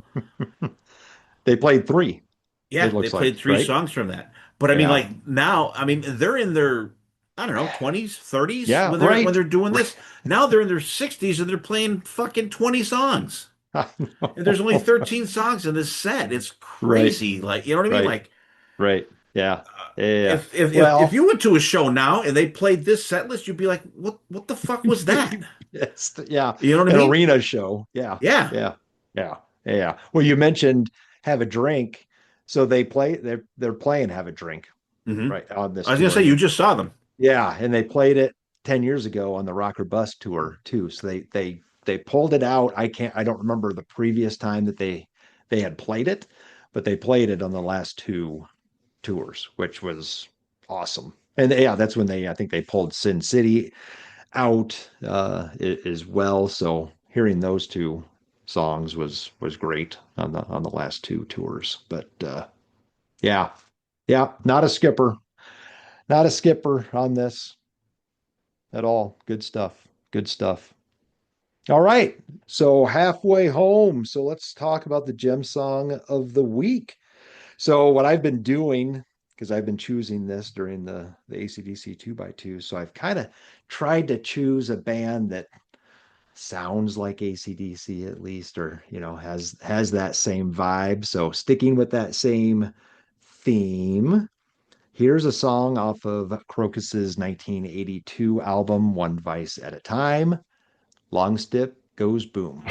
They played three, it Yeah, they looks like, played three right? songs from that. But I mean, Yeah. like now, I mean, they're in their, I don't know, 20s, 30s Yeah, when right. they're doing Right. this. Now they're in their 60s and they're playing fucking 20 songs. I And there's only know. 13 songs in this set. It's Right. crazy. Like, you know what I mean? Right. Like, Right. Yeah. Yeah. if Well, you went to a show now and they played this set list, you'd be like, what the fuck was that? yes. Yeah. You know what I An mean? arena show. Yeah. Yeah. Yeah. Yeah. Yeah. Well, you mentioned Have a Drink. So they're playing Have a Drink, Hmm. right, on this I was gonna tour. say you just saw them. Yeah, and they played it 10 years ago on the Rocker Bus tour too. So they pulled it out. I don't remember the previous time that they had played it, but they played it on the last two tours, which was awesome. And yeah, that's when I think they pulled Sin City out as well. So hearing those two songs was great on the last two tours. But yeah, yeah, not a skipper on this at all. Good stuff. Good stuff. All right, so halfway home. So let's talk about the gem song of the week. So what I've been doing, because I've been choosing this during the AC/DC 2x2, so I've kind of tried to choose a band that sounds like AC/DC at least, or has that same vibe. So sticking with that same theme, here's a song off of Crocus's 1982 album, One Vice at a Time. Long Stick Goes Boom.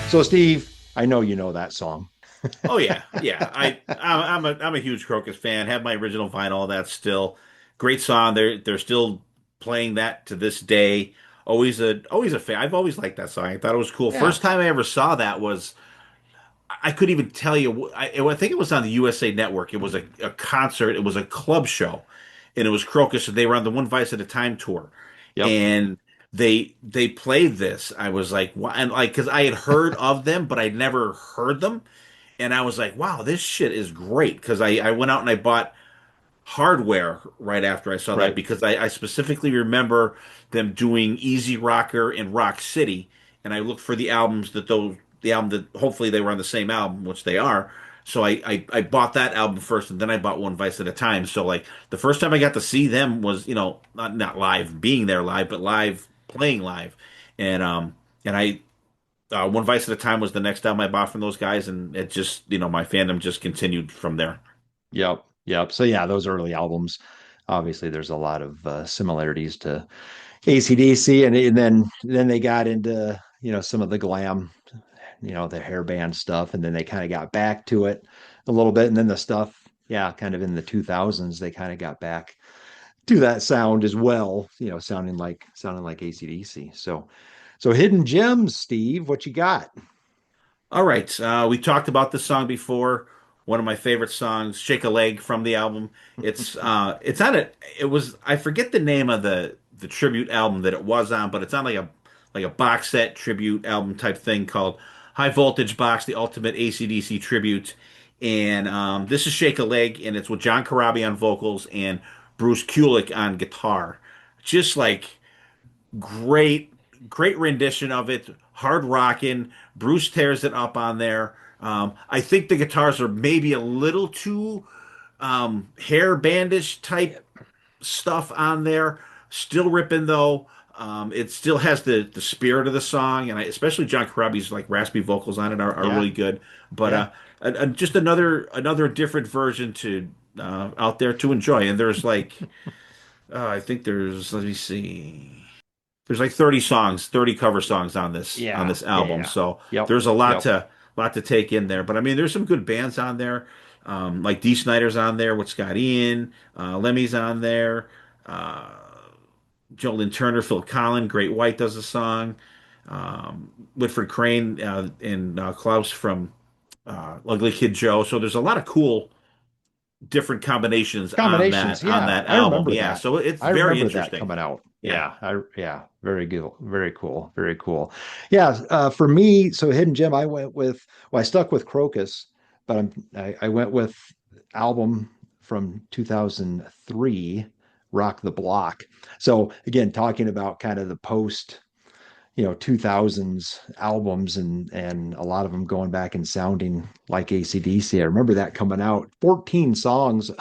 So, Steve, I know you know that song. Oh yeah, yeah. I'm a huge Crocus fan. Have my original vinyl. That's still great song. They're still playing that to this day. Always a fan. I've always liked that song. I thought it was cool. Yeah. First time I ever saw that was I couldn't even tell you. I think it was on the USA Network. It was a concert. It was a club show, and it was Crocus. They were on the One Vice at a Time tour, Yep. and they played this. I was like, wow, and like because I had heard of them, but I'd never heard them, and I was like, wow, this shit is great. Because I went out and I bought hardware right after I saw that Right. because I specifically remember them doing Easy Rocker and Rock City, and I looked for the album that hopefully they were on the same album, which they are. So I bought that album first, and then I bought One Vice at a Time. So like the first time I got to see them was not live, being there live, but live playing live, and I One Vice at a Time was the next album I bought from those guys, and it just my fandom just continued from there. Yep. Yep. So yeah, those early albums, obviously there's a lot of similarities to AC/DC, and then they got into, some of the glam, the hairband stuff, and then they kind of got back to it a little bit, and then the stuff, yeah, kind of in the 2000s, they kind of got back to that sound as well, sounding like AC/DC. So hidden gems, Steve, what you got? All right. We talked about this song before. One of my favorite songs, "Shake a Leg" from the album. It's on it. It was I forget the name of the tribute album that it was on, but it's on like a box set tribute album type thing called High Voltage Box: The Ultimate AC/DC Tribute. And this is "Shake a Leg," and it's with John Corabi on vocals and Bruce Kulick on guitar. Just like great, great rendition of it. Hard rocking. Bruce tears it up on there. I think the guitars are maybe a little too hair bandish type stuff on there. Still ripping though. It still has the spirit of the song, and especially John Corabi's like raspy vocals on it are Yeah, really good. But yeah. just another different version to out there to enjoy. And there's like I think there's let me see. There's like 30 songs, 30 cover songs on Yeah, this yeah, album. yeah. So Yep, there's a lot yep. to take in there. But I mean, there's some good bands on there. Like Dee Snider's on there with Scott Ian, Lemmy's on there, uh, Joe Lynn Turner, Phil Collin, Great White does a song, Whitford Crane and Klaus from Ugly Kid Joe. So there's a lot of cool different combinations on Combinations. that Yeah, I album. remember Yeah, that. so it's I very remember that interesting. coming out. Yeah. Yeah, very good, very cool, very cool. Yeah, for me, so hidden gem, I stuck with Crocus, but I went with album from 2003, Rock the Block. So again, talking about kind of the post 2000s albums, and a lot of them going back and sounding like AC/DC. I remember that coming out, 14 songs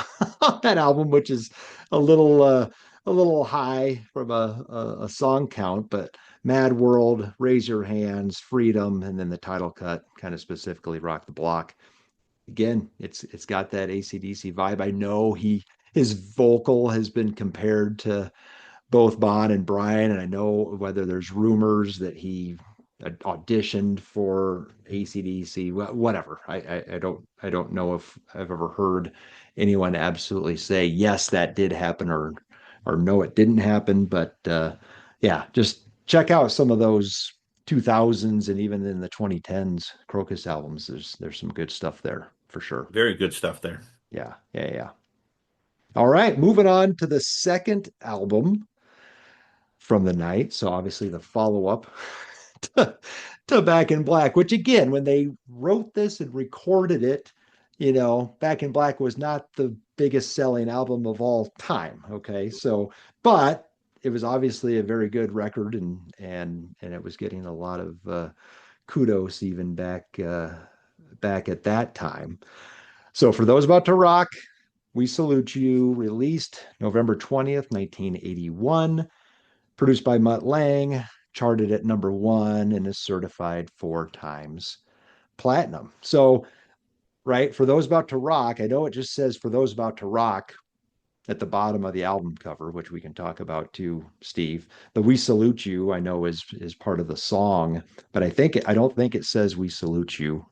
on that album, which is a little high from a song count, but Mad World, Raise Your Hands, Freedom, and then the title cut, kind of specifically Rock the Block. Again, it's got that AC/DC vibe. I know his vocal has been compared to both Bon and Brian, and I know whether there's rumors that he auditioned for AC/DC, whatever. I don't know if I've ever heard anyone absolutely say yes, that did happen, or no, it didn't happen. But yeah, just check out some of those 2000s and even in the 2010s Crocus albums. There's some good stuff there for sure. Very good stuff there. Yeah, yeah, yeah. All right, moving on to the second album from the night. So obviously the follow-up to, to Back in Black, which again, when they wrote this and recorded it, Back in Black was not the biggest selling album of all time. Okay. So, but it was obviously a very good record, and it was getting a lot of kudos even back at that time. So for those about to rock, we salute you. Released November 20th, 1981, produced by Mutt Lange, charted at number one, and is certified 4 times platinum. So, right, for those about to rock, I know it just says for those about to rock. at the bottom of the album cover, which we can talk about too, Steve. The "We Salute You" I know is part of the song, but I don't think it says "We Salute You"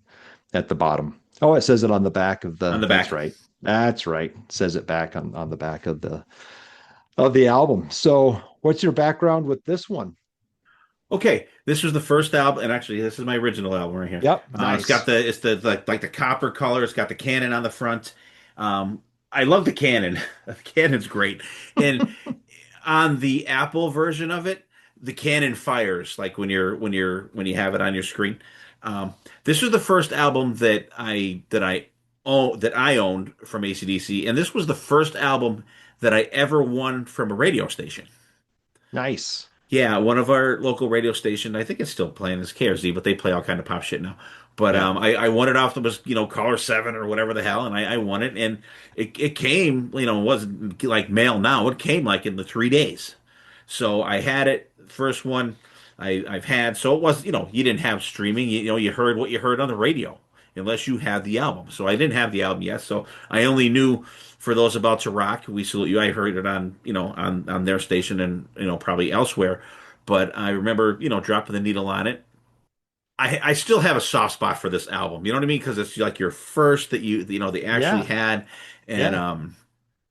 at the bottom. Oh, it says it on the back of on the. the That's back. right. That's right. It says it back on the back of the album. So, what's your background with this one? Okay, this was the first album, and actually, this is my original album right here. Yep, It's got nice. like the copper color. It's got the cannon on the front. I love the cannon. The cannon's great, and on the Apple version of it, the cannon fires like when you have it on your screen. Um, this was the first album that I owned from AC/DC, and this was the first album that I ever won from a radio station. Nice. Yeah, one of our local radio station, I think it's still playing, is KRZ, but they play all kind of pop shit now. But Yeah. I won it off. It was caller 7 or whatever the hell, and I won it, and it came. It wasn't like mail now. It came like in the 3 days. So I had it. First one I've had. So it was you didn't have streaming. You heard what you heard on the radio, unless you had the album. So I didn't have the album yet. So I only knew for those about to rock, we salute you. I heard it on on their station and probably elsewhere. But I remember dropping the needle on it. I still have a soft spot for this album. You know what I mean? Because it's like your first that they actually Yeah. had, and Yeah. um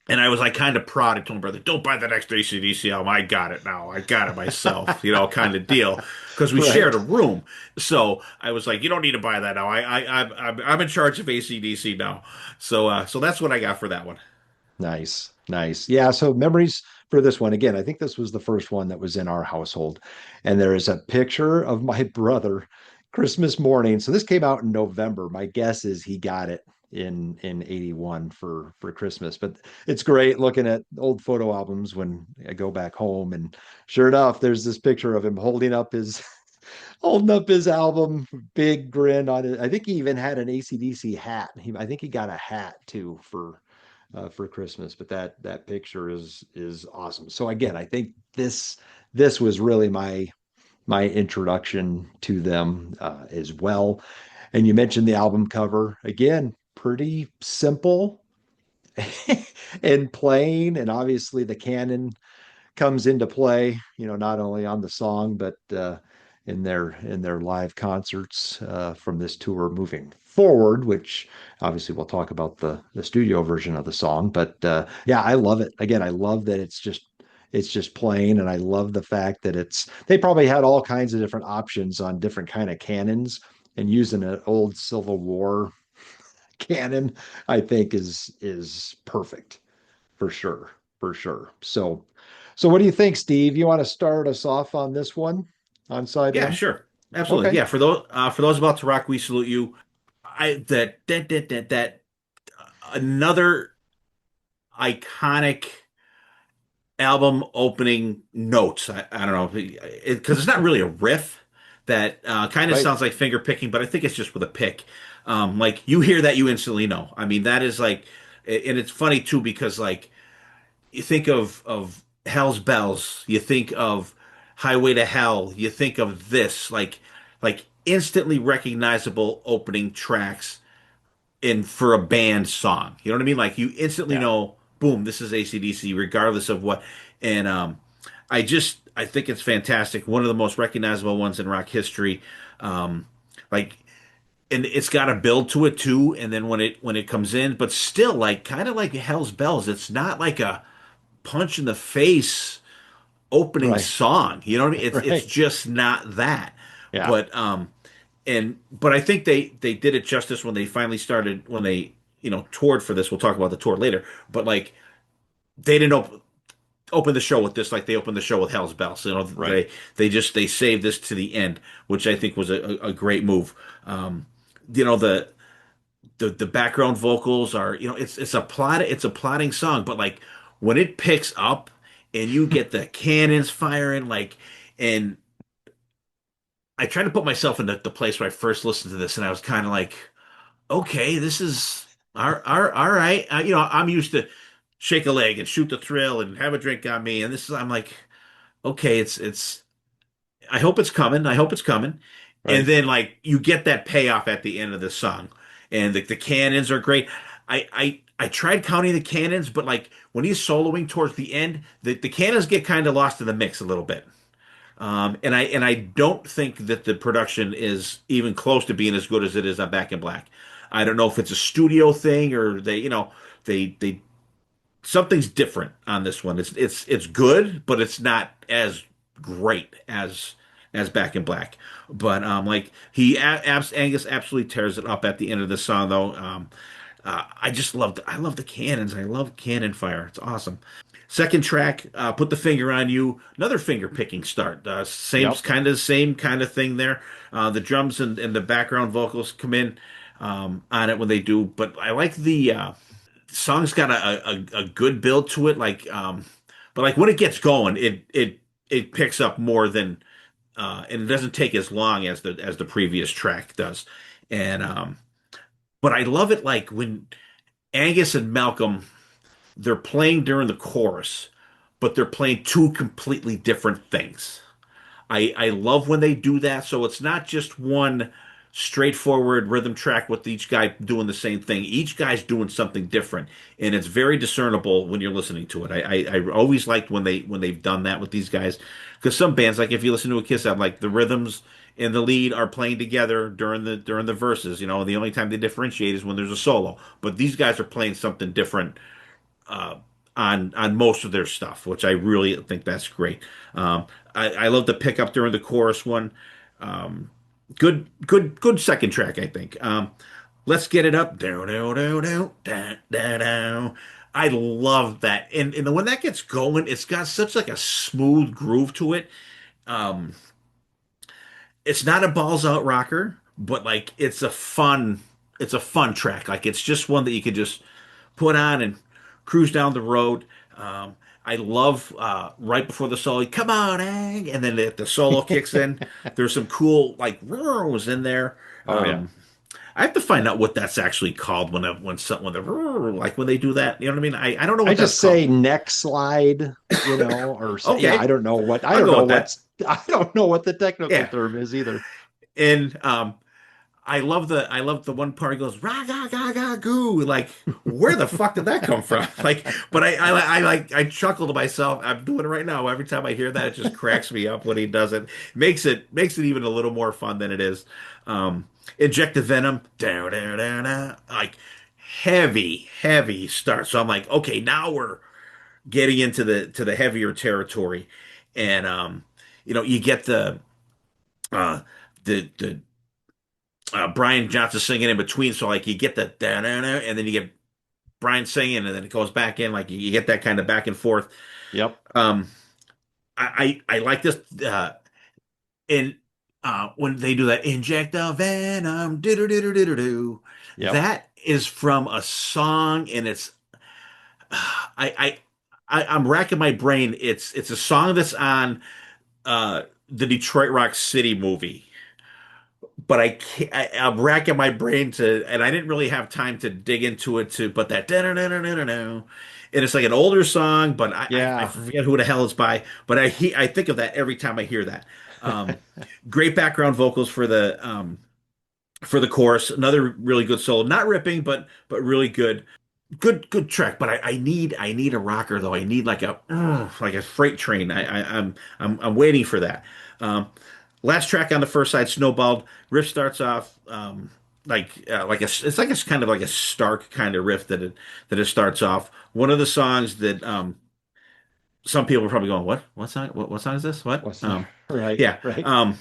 and I was like kind of proud. I told my brother, "Don't buy the next AC/DC album. I got it now. I got it myself." Kind of deal. Because we shared Right. a room, so I was like, "You don't need to buy that now. I'm in charge of AC/DC now." So that's what I got for that one. Nice. Nice. Yeah. So memories for this one. Again, I think this was the first one that was in our household. And there is a picture of my brother Christmas morning. So this came out in November. My guess is he got it in 81 for Christmas. But it's great looking at old photo albums when I go back home. And sure enough, there's this picture of him holding up his album, big grin on it. I think he even had an ACDC hat. I think he got a hat too for Christmas. But that picture is awesome. So again, I think this was really my introduction to them as well. And you mentioned the album cover again, pretty simple and plain, and obviously the canon comes into play, not only on the song, but in their live concerts from this tour moving forward, which obviously we'll talk about the studio version of the song. But yeah, I love it. Again, I love that it's just plain, and I love the fact that they probably had all kinds of different options on different kind of cannons, and using an old Civil War cannon, I think is perfect for sure, for sure. So what do you think, Steve? You want to start us off on this one, on side Yeah, one? sure, absolutely. Okay. Yeah, for those about to rock, we salute you. I that another iconic album opening notes. I don't know because it's not really a riff that kind of Right. sounds like finger picking, but I think it's just with a pick. Like you hear that, you instantly know. I mean, that is like, and it's funny too because like you think of Hell's Bells, you think of Highway to Hell, you think of this like instantly recognizable opening tracks in for a band song. You know what I mean? Like you instantly Yeah. know, boom, this is AC/DC, regardless of what. And I think it's fantastic. One of the most recognizable ones in rock history. Um, like, and it's got a build to it too. And then when it comes in, but still, like kind of like Hell's Bells, it's not like a punch in the face opening Right. song. You know what I mean? It's Right. just not that. Yeah. But I think they did it justice when they finally started when they toured for this. We'll talk about the tour later. But like they didn't open the show with this like they opened the show with Hell's Bells. Right. They saved this to the end, which I think was a great move. You know the background vocals are it's a plotting song, but like when it picks up and you get the cannons firing and I tried to put myself in the place where I first listened to this, and I was kind of like, okay, this is all right. I'm used to shake a leg and shoot the thrill and have a drink on me, and I'm like, okay, it's. I hope it's coming. I hope it's coming, and Right. then like you get that payoff at the end of the song, and the cannons are great. I tried counting the cannons, but like when he's soloing towards the end, the cannons get kind of lost in the mix a little bit. And I don't think that the production is even close to being as good as it is on Back in Black. I don't know if it's a studio thing or they something's different on this one. It's good, but it's not as great as Back in Black. But like Angus absolutely tears it up at the end of the song though. I love the cannons. I love cannon fire. It's awesome. Second track, Put the Finger on You. Another finger picking start. Yep. Same kind of thing there. The drums and the background vocals come in on it when they do. But I like the song's got a good build to it. But like when it gets going, it picks up more than and it doesn't take as long as the previous track does. And but I love it like when Angus and Malcolm they're playing during the chorus, but they're playing two completely different things. I love when they do that. So it's not just one straightforward rhythm track with each guy doing the same thing. Each guy's doing something different, and it's very discernible when you're listening to it. I always liked when they've done that with these guys, because some bands, like if you listen to a Kiss album, like the rhythms and the lead are playing together during the verses. You know, the only time they differentiate is when there's a solo. But these guys are playing something different uh, on most of their stuff, which I really think that's great. I love the pickup during the chorus one. Um, good second track, I think. Let's get it up. Down, down, down, down, down, down, down. I love that, and when that gets going, it's got such like a smooth groove to it. Um, it's not a balls out rocker, but like it's a fun track. Like it's just one that you could just put on and cruise down the road. I love right before the solo, come on, Ang, and then the solo kicks in. There's some cool like roars in there. Oh yeah. I have to find out what that's actually called when the like when they do that. You know what I mean? I don't know I what that's just say called. neck slide, yeah, Okay, I don't know I'll go with that. I don't know what the technical Yeah, term is either. and I love the one part he goes rah ga ga ga goo, like where the fuck did that come from? Like, but I chuckle to myself. I'm doing it right now. Every time I hear that, it just cracks me up when he does it. Makes it even a little more fun than it is. Inject the venom, down down down down, like heavy start. So I'm like, okay, now we're getting into the heavier territory, and you get uh the Brian Johnson singing in between. So like you get the da da da, and then you get Brian singing, and then it goes back in. Like you get that kind of back and forth. Yep. Um, I like this. And when they do that, inject the venom, do do do do do do, Yep. that is from a song, and it's I I'm racking my brain. It's a song that's on the Detroit Rock City movie, but I can't, I'm racking my brain and I didn't really have time to dig into it but that and it's like an older song, but I Yeah. forget who the hell it's by, but I think of that every time I hear that. Um, Great background vocals for the chorus, another really good solo, not ripping, but really good track. But I need a rocker though. I need like a freight train. I'm waiting for that. Last track on the first side, Snowballed. Riff starts off it's like a kind of like a Stark kind of riff that it starts off. One of the songs that some people are probably going, what song? What song is this? What? What's right, Yeah. right.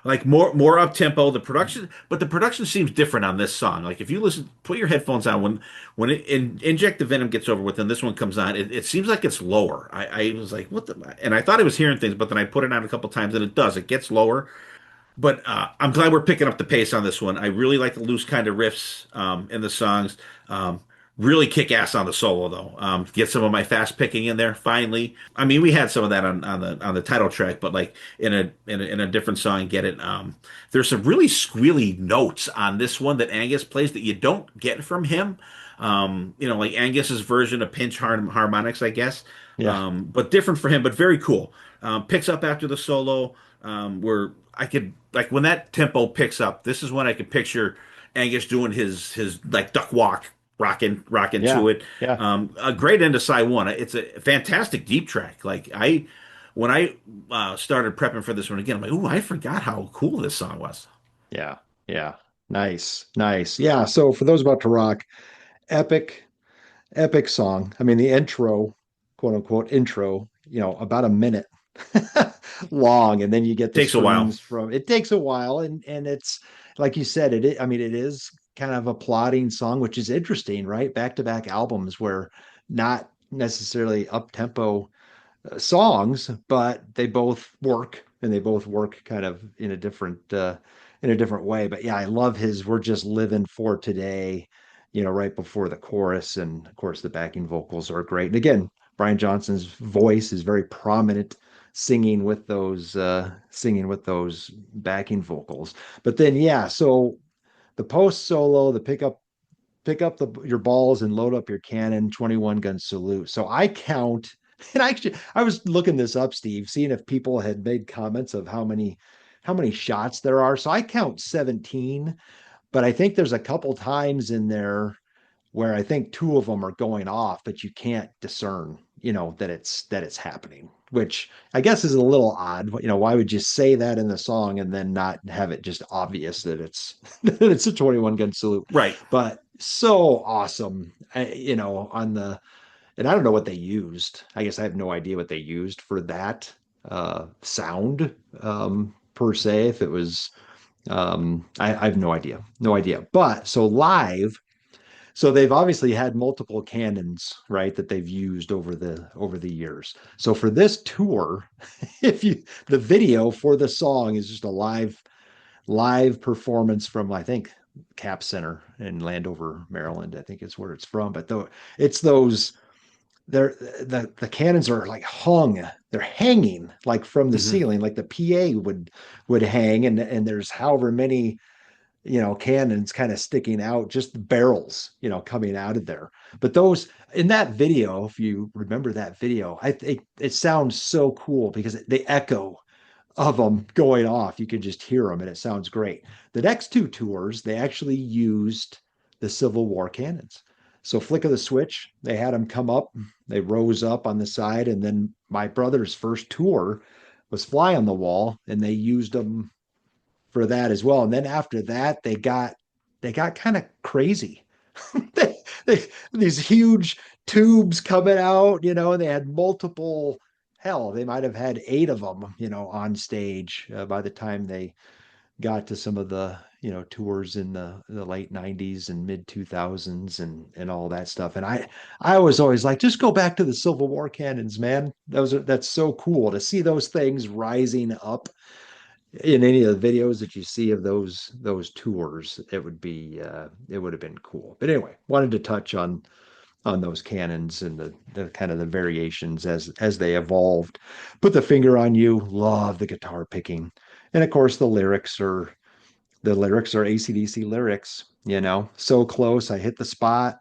Like more up tempo. The production seems different on this song. Like if you listen, put your headphones on Inject the Venom gets over with, and this one comes on. It seems like it's lower. I was like, what the? And I thought I was hearing things, but then I put it on a couple times, and it does. It gets lower. But I'm glad we're picking up the pace on this one. I really like the loose kind of riffs in the songs. Really kick ass on the solo though. Get some of my fast picking in there finally. I mean, we had some of that on the title track, but like in a different song, get it. There's some really squealy notes on this one that Angus plays that you don't get from him. Like Angus's version of pinch harmonics, I guess. Yeah. But different for him, but very cool. Picks up after the solo. Where I could like when that tempo picks up. This is when I could picture Angus doing his like duck walk rocking Yeah. to it. Yeah. A great end to side one. It's a fantastic deep track. When I started prepping for this one again, I'm like, ooh, I forgot how cool this song was. Yeah. Yeah. Nice. Nice. Yeah. So for those about to rock, epic, epic song. I mean, the intro, quote unquote intro, about a minute long, and then you get the Takes a while. strings from it. Takes a while, and it's like you said, I mean, it is kind of a plodding song, which is interesting, right? Back to back albums where not necessarily up tempo songs, but they both work, and they both work kind of in a different way. But yeah, I love his "We're Just Living for Today," right before the chorus, and of course the backing vocals are great. And again, Brian Johnson's voice is very prominent singing with those backing vocals. But then yeah, so the post solo, the pick up your balls and load up your cannon, 21 gun salute. So I count, and actually I was looking this up, Steve, seeing if people had made comments of how many shots there are. So I count 17, but I think there's a couple times in there where I think two of them are going off, but you can't discern, that it's happening, which I guess is a little odd. Why would you say that in the song and then not have it just obvious that it's that it's a 21 gun salute? Right. But so awesome, on the and I don't know what they used. I guess I have no idea what they used for that sound per se. If it was, I have no idea. But so live, so they've obviously had multiple cannons, right, that they've used over the years. So for this tour, the video for the song is just a live performance from, I think, Cap Center in Landover, Maryland. I think is where it's from. But though it's those they're the cannons are like they're hanging like from the Hmm. ceiling, like the PA would hang, and there's however many cannons kind of sticking out, just barrels, coming out of there. But those in that video, if you remember that video, I think it sounds so cool because the echo of them going off, you can just hear them and it sounds great. The next two tours, they actually used the Civil War cannons. So flick of the switch, they had them come up, they rose up on the side, and then my brother's first tour was Fly on the Wall, and they used them for that as well. And then after that, they got kind of crazy. they, these huge tubes coming out, and they had multiple. Hell, they might have had 8 of them, on stage by the time they got to some of the tours in the late 90s and mid 2000s and all that stuff. And I was always like, just go back to the Civil War cannons, man. That's so cool to see those things rising up in any of the videos that you see of those tours. It would have been cool. But anyway, wanted to touch on those cannons and the kind of the variations as they evolved. Put the finger on you. Love the guitar picking, and of course the lyrics are AC/DC lyrics. So close. I hit the spot.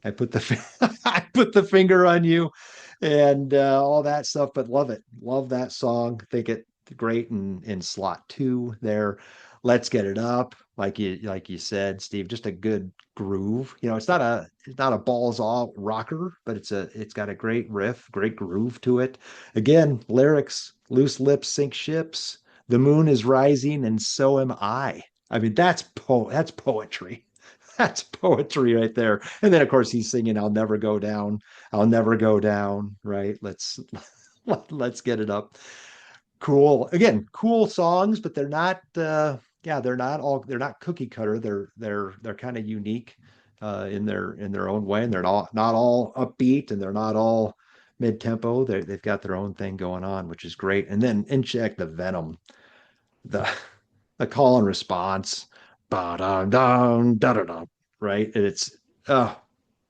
I put the I put the finger on you, and all that stuff. But love it. Love that song. Think it great in slot 2 there. Let's Get It Up, like you said, Steve. Just a good groove. It's not a balls all rocker, but it's got a great riff, great groove to it. Again, lyrics: loose lips sink ships. The moon is rising, and so am I. I mean, that's poetry. That's poetry right there. And then of course he's singing "I'll Never Go Down." I'll never go down, right? Let's get it up. Cool. Again, cool songs, but they're not yeah, they're not cookie cutter. They're kind of unique in their own way, and they're not all upbeat, and they're not all mid tempo. They've got their own thing going on, which is great. And then in check the Venom, the the call and response, ba da da da da da, right? And it's oh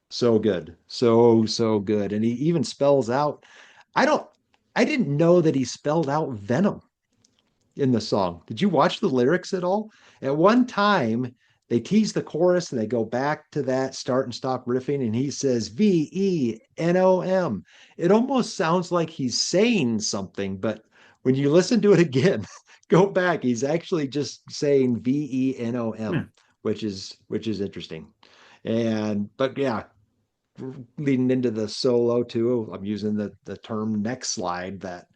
so good, so good. And he even spells out. I don't. I didn't know that he spelled out Venom in the song. Did you watch the lyrics at all? At one time, they tease the chorus and they go back to that start and stop riffing, and he says Venom. It almost sounds like he's saying something, but when you listen to it again, go back, he's actually just saying Yeah. Venom, which is interesting. And but yeah, leading into the solo too, I'm using the term neck slide, that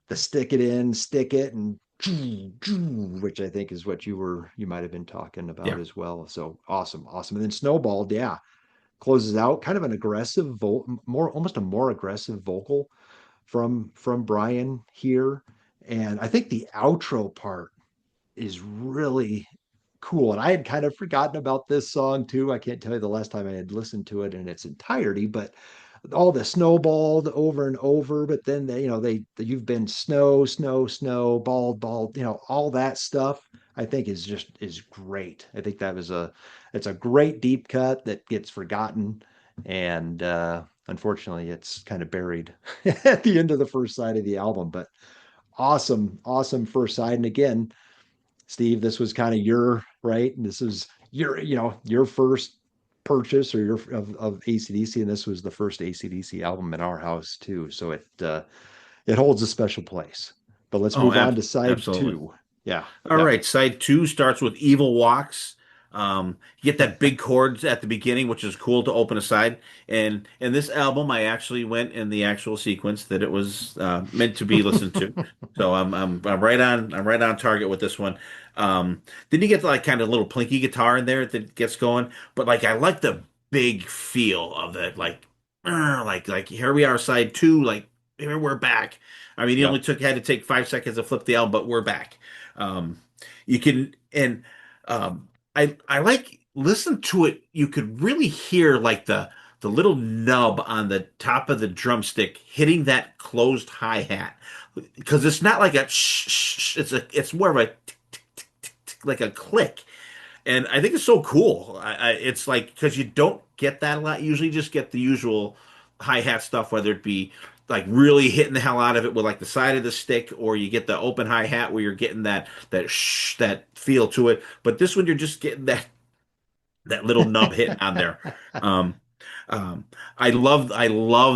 the stick it in, stick it, and which I think is what you might have been talking about Yeah. as well. So awesome, awesome. And then Snowballed, yeah, closes out kind of an aggressive more almost a more aggressive vocal from Brian here. And I think the outro part is really cool. And I had kind of forgotten about this song too. I can't tell you the last time I had listened to it in its entirety, but all the snowballed over and over. But then you've been snow, bald, all that stuff. I think is great. I think it's a great deep cut that gets forgotten, and unfortunately, it's kind of buried at the end of the first side of the album. But awesome, awesome first side, and again, Steve, this was kind of your right. This is your first purchase or of ACDC, and this was the first ACDC album in our house too. So it holds a special place. But let's Oh, move on to side absolutely. two. Yeah, All yeah, right, side two starts with Evil Walks. You get that big chords at the beginning, which is cool to open a side. And in this album, I actually went in the actual sequence that it was meant to be listened to. So I'm right on target with this one. Then you get like kind of little plinky guitar in there that gets going, but like I like the big feel of it, like here we are, side two, like here we're back. I mean, he yeah, only had to take 5 seconds to flip the album, but we're back. Um, you can and I like listen to it. You could really hear like the little nub on the top of the drumstick hitting that closed hi hat because it's not like a it's more of a like a click, and I think it's so cool. It's like because you don't get that a lot. You usually just get the usual hi-hat stuff, whether it be like really hitting the hell out of it with like the side of the stick, or you get the open hi-hat where you're getting that feel to it. But this one, you're just getting that little nub hitting on there. Um, I love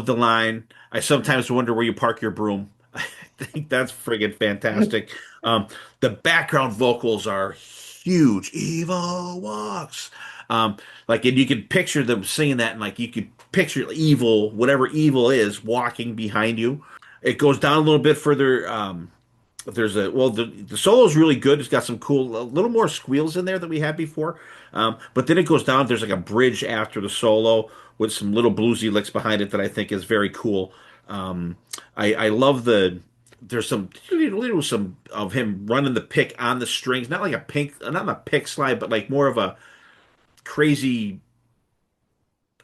the line. I sometimes wonder where you park your broom. I think that's friggin' fantastic. Um, the background vocals are huge. Evil walks. Like, and you can picture them singing that, and like you could picture evil, whatever evil is, walking behind you. It goes down a little bit further. There's the solo is really good. It's got some cool, a little more squeals in there than we had before. But then it goes down. There's like a bridge after the solo with some little bluesy licks behind it that I think is very cool. I love there's some of him running the pick on the strings, not like not a pick slide, but like more of a crazy.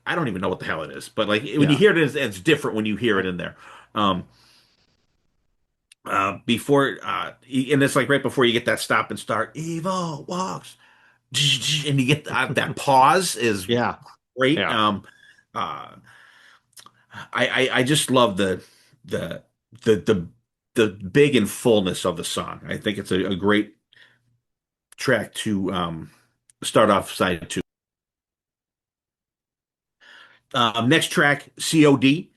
I don't even know what the hell it is, but like when you yeah. hear it, it's different when you hear it in there. Um, before and it's like right before you get that stop and start evil walks and you get that pause is Yeah, great. yeah. Uh I just love the the the the big and fullness of the song. I think it's a great track to start off side two. Next track, COD,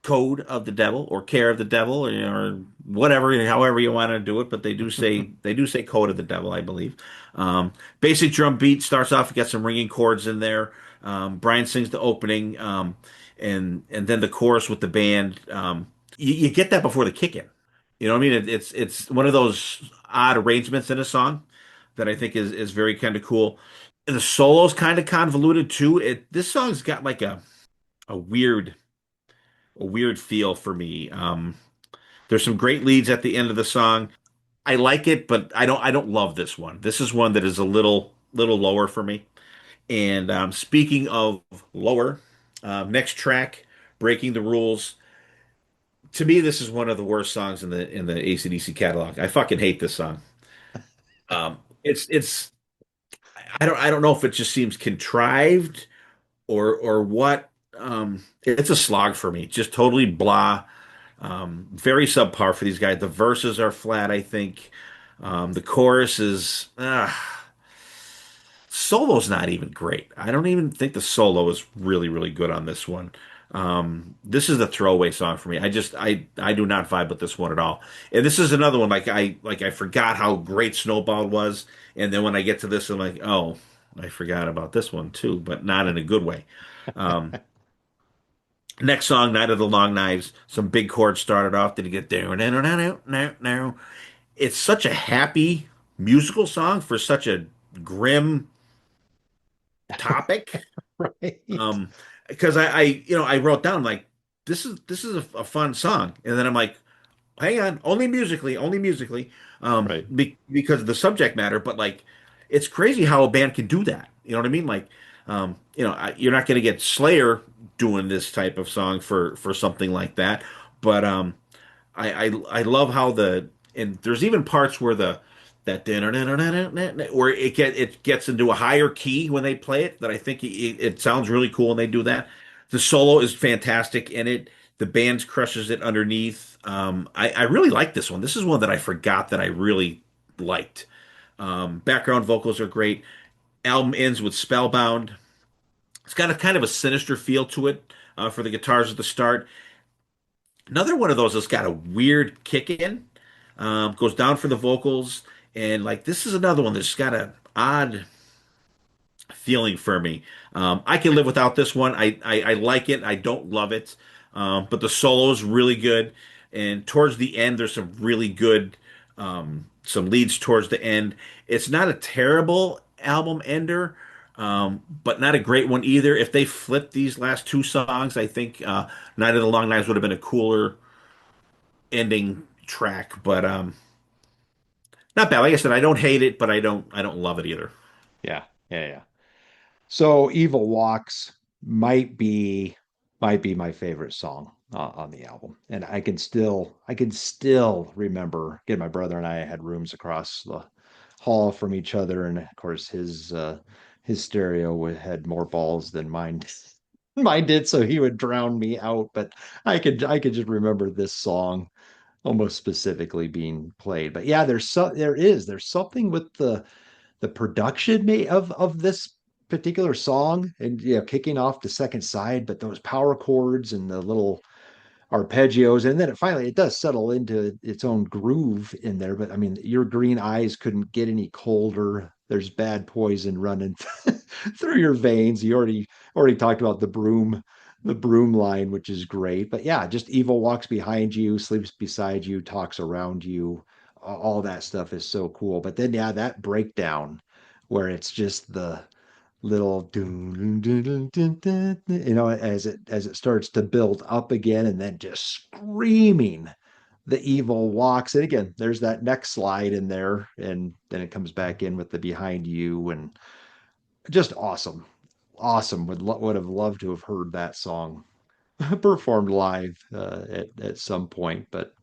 Code of the Devil, or Care of the Devil, or whatever, however you want to do it. But they do say Code of the Devil, I believe. Basic drum beat starts off. You got some ringing chords in there. Brian sings the opening, and then the chorus with the band. You get that before the kick in. You know what I mean? It's one of those odd arrangements in a song that I think is very kind of cool. And the solo's kind of convoluted too. This song's got like a weird feel for me. There's some great leads at the end of the song. I like it, but I don't love this one. This is one that is a little lower for me. And speaking of lower, next track, Breaking the Rules. To me, this is one of the worst songs in the AC/DC catalog. I fucking hate this song. It's I don't know if it just seems contrived or what. It's a slog for me. Just totally blah. Very subpar for these guys. The verses are flat, I think. The chorus is solo's not even great. I don't even think the solo is really good on this one. This is a throwaway song for me. I do not vibe with this one at all. And this is another one like I forgot how great Snowball was, and then when I get to this, I'm like, oh, I forgot about this one too, but not in a good way. Um, Next song, Night of the Long Knives. Some big chords started off. Did it get there? Now. It's such a happy musical song for such a grim topic. Right. Um, because I wrote down like this is a fun song, and then I'm like, hang on, only musically, Right. because of the subject matter. But like, it's crazy how a band can do that. You know what I mean? Like, you're not going to get Slayer doing this type of song for something like that. But I love how and there's even parts where where it gets into a higher key when they play it that I think it sounds really cool when they do that. The solo is fantastic in it. The band crushes it underneath. I really like this one. This is one that I forgot that I really liked. Background vocals are great. Album ends with Spellbound. It's got a kind of a sinister feel to it for the guitars at the start. Another one of those that's got a weird kick in, goes down for the vocals, and like this is another one that's got an odd feeling for me. I can live without this one. I like it. I don't love it, but the solo is really good, and towards the end there's some really good some leads towards the end. It's not a terrible album ender. But not a great one either. If they flipped these last two songs, I think Night of the Long Knives would have been a cooler ending track, but not bad. Like I said, I don't hate it, but I don't love it either. Yeah. Yeah. Yeah. So Evil Walks might be might be my favorite song on the album. And I can still remember, again, my brother and I had rooms across the hall from each other, and of course his stereo had more balls than mine mine did, so he would drown me out. But I could just remember this song almost specifically being played. But yeah, there's something with the production of this particular song, and kicking off the second side, but those power chords and the little arpeggios, and then it does settle into its own groove in there. But I mean, your green eyes couldn't get any colder. There's bad poison running through your veins. You already talked about the broom line, which is great. But yeah, just evil walks behind you, sleeps beside you, talks around you. All that stuff is so cool. But then yeah, that breakdown where it's just the little dun, dun, dun, dun, dun, as it starts to build up again, and then just screaming the evil walks. And again, there's that next slide in there, and then it comes back in with the behind you, and just awesome. Awesome. Would have loved to have heard that song performed live at some point. But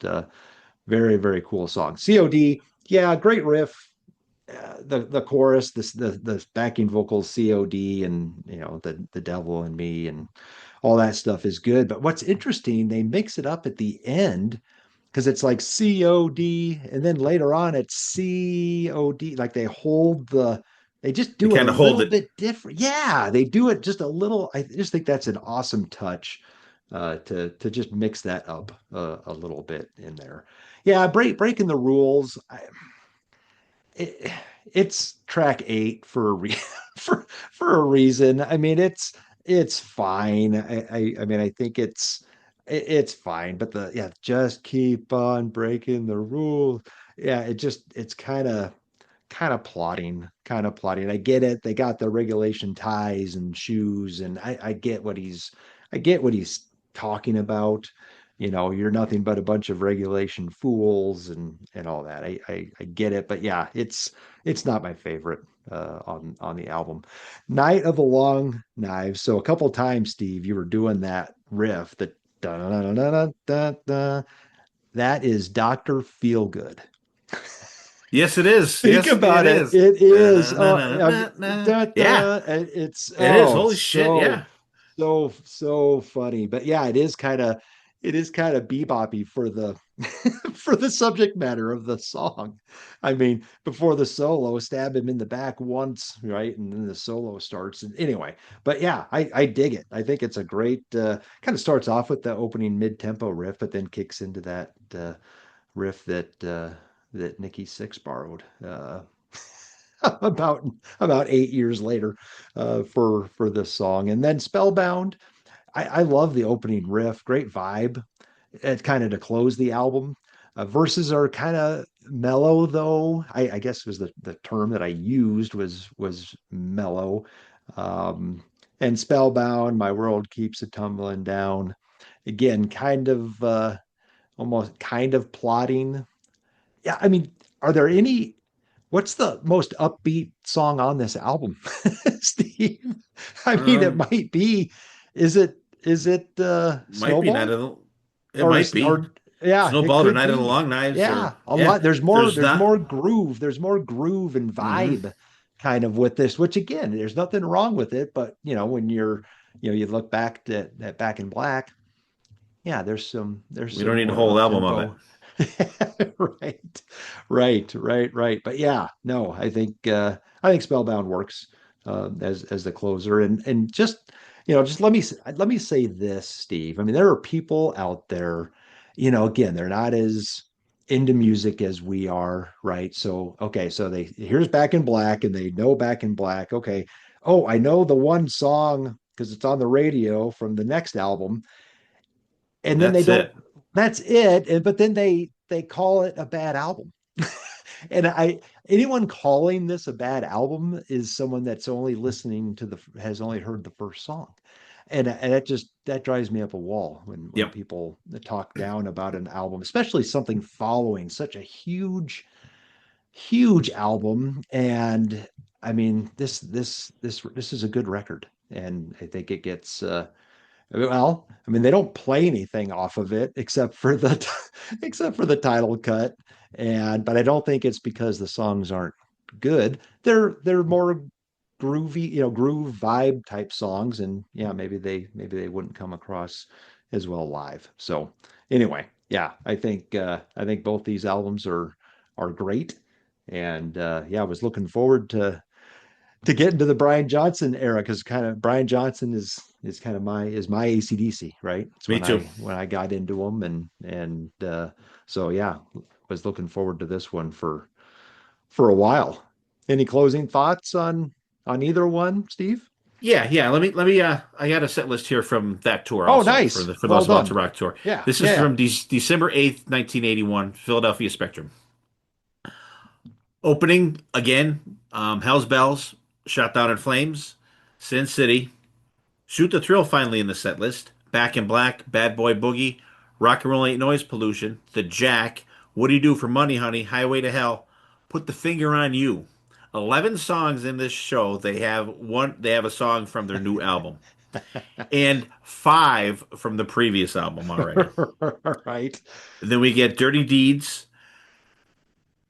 very, very cool song. COD, yeah, great riff. The chorus, the backing vocals, COD, and the devil and me, and all that stuff is good. But what's interesting, they mix it up at the end, because it's like COD, and then later on it's COD. Like they just They do it a kind of hold little it. bit different. Yeah, they do it just a little. I just think that's an awesome touch, to just mix that up a little bit in there. Yeah, breaking the rules. It, it's track 8 for for a reason. I mean, it's fine. I mean, I think it's fine. But just keep on breaking the rules. Yeah, it's kind of plotting, kind of plotting. I get it. They got the regulation ties and shoes, and I get what he's talking about. You're nothing but a bunch of regulation fools, and all that. I get it. But yeah, it's not my favorite on the album. Night of the Long Knives. So a couple times, Steve, you were doing that riff, that da da da da da da. That is Dr. Feelgood. Yes, it is. Think Yes, it about it. is. It is. Yeah, It's it is. Holy shit! so Yeah, so funny. But yeah, it is kind of beboppy for the for the subject matter of the song. I mean, before the solo, stab him in the back once, right? And then the solo starts. And anyway, but yeah, I dig it. I think it's a great, kind of starts off with the opening mid-tempo riff, but then kicks into that riff that Nikki Sixx borrowed. about about 8 years later for this song. And then Spellbound, I love the opening riff, great vibe. It kind of to close the album. Verses are kind of mellow, though. I guess was the term that I used was mellow. Um, and Spellbound, my world keeps a tumbling down. Again, kind of almost kind of plotting. Yeah, I mean, are there any? What's the most upbeat song on this album, Steve? I mean, it Um, might be. Is it might be Night Snowball of the. It or might be or yeah, it Snowball or could Night of the be. Long Knives Yeah, or a yeah. lot. There's more. There's There's not. more groove. There's more groove and Hmm. vibe, kind of with this. Which again, there's nothing wrong with it. But when you look back at Back in Black, yeah, there's We don't some need a more whole up album of it. tempo. Right, right. But yeah, no, I think Spellbound works as the closer, and just let me say this, Steve. I mean, there are people out there, again, they're not as into music as we are, right? So okay, so they here's Back in Black, and they know Back in Black. Okay, oh, I know the one song because it's on the radio from the next album, and then they That's don't. it. That's it. But then they call it a bad album. And anyone calling this a bad album is someone that's only listening to the has only heard the first song. And that drives me up a wall when Yep. people talk down about an album, especially something following such a huge album. And I mean, this is a good record, and I think it gets well, I mean, they don't play anything off of it except for the except for the title cut, and but I don't think it's because the songs aren't good. They're more groovy, groove vibe type songs, and yeah, maybe they wouldn't come across as well live. So anyway, yeah, I think both these albums are great, and yeah, I was looking forward to get into the Brian Johnson era because kind of Brian Johnson is kind of my ACDC, right? It's Me when too. I got into them, and so yeah, was looking forward to this one for a while. Any closing thoughts on either one, Steve? Yeah. Let me. I got a set list here from that tour Oh, also nice. for Well those about to done. rock tour. Yeah, This is yeah, from December 8th, 1981, Philadelphia Spectrum. Opening again, Hell's Bells, Shot Down in Flames, Sin City, Shoot the Thrill finally in the set list, Back in Black, Bad Boy Boogie, Rock and Roll Ain't Noise Pollution, The Jack, What Do You Do for Money, Honey, Highway to Hell, Put the Finger on You. 11 songs in this show. They have a song from their new album and five from the previous album already. yeah. Right. Then we get Dirty Deeds,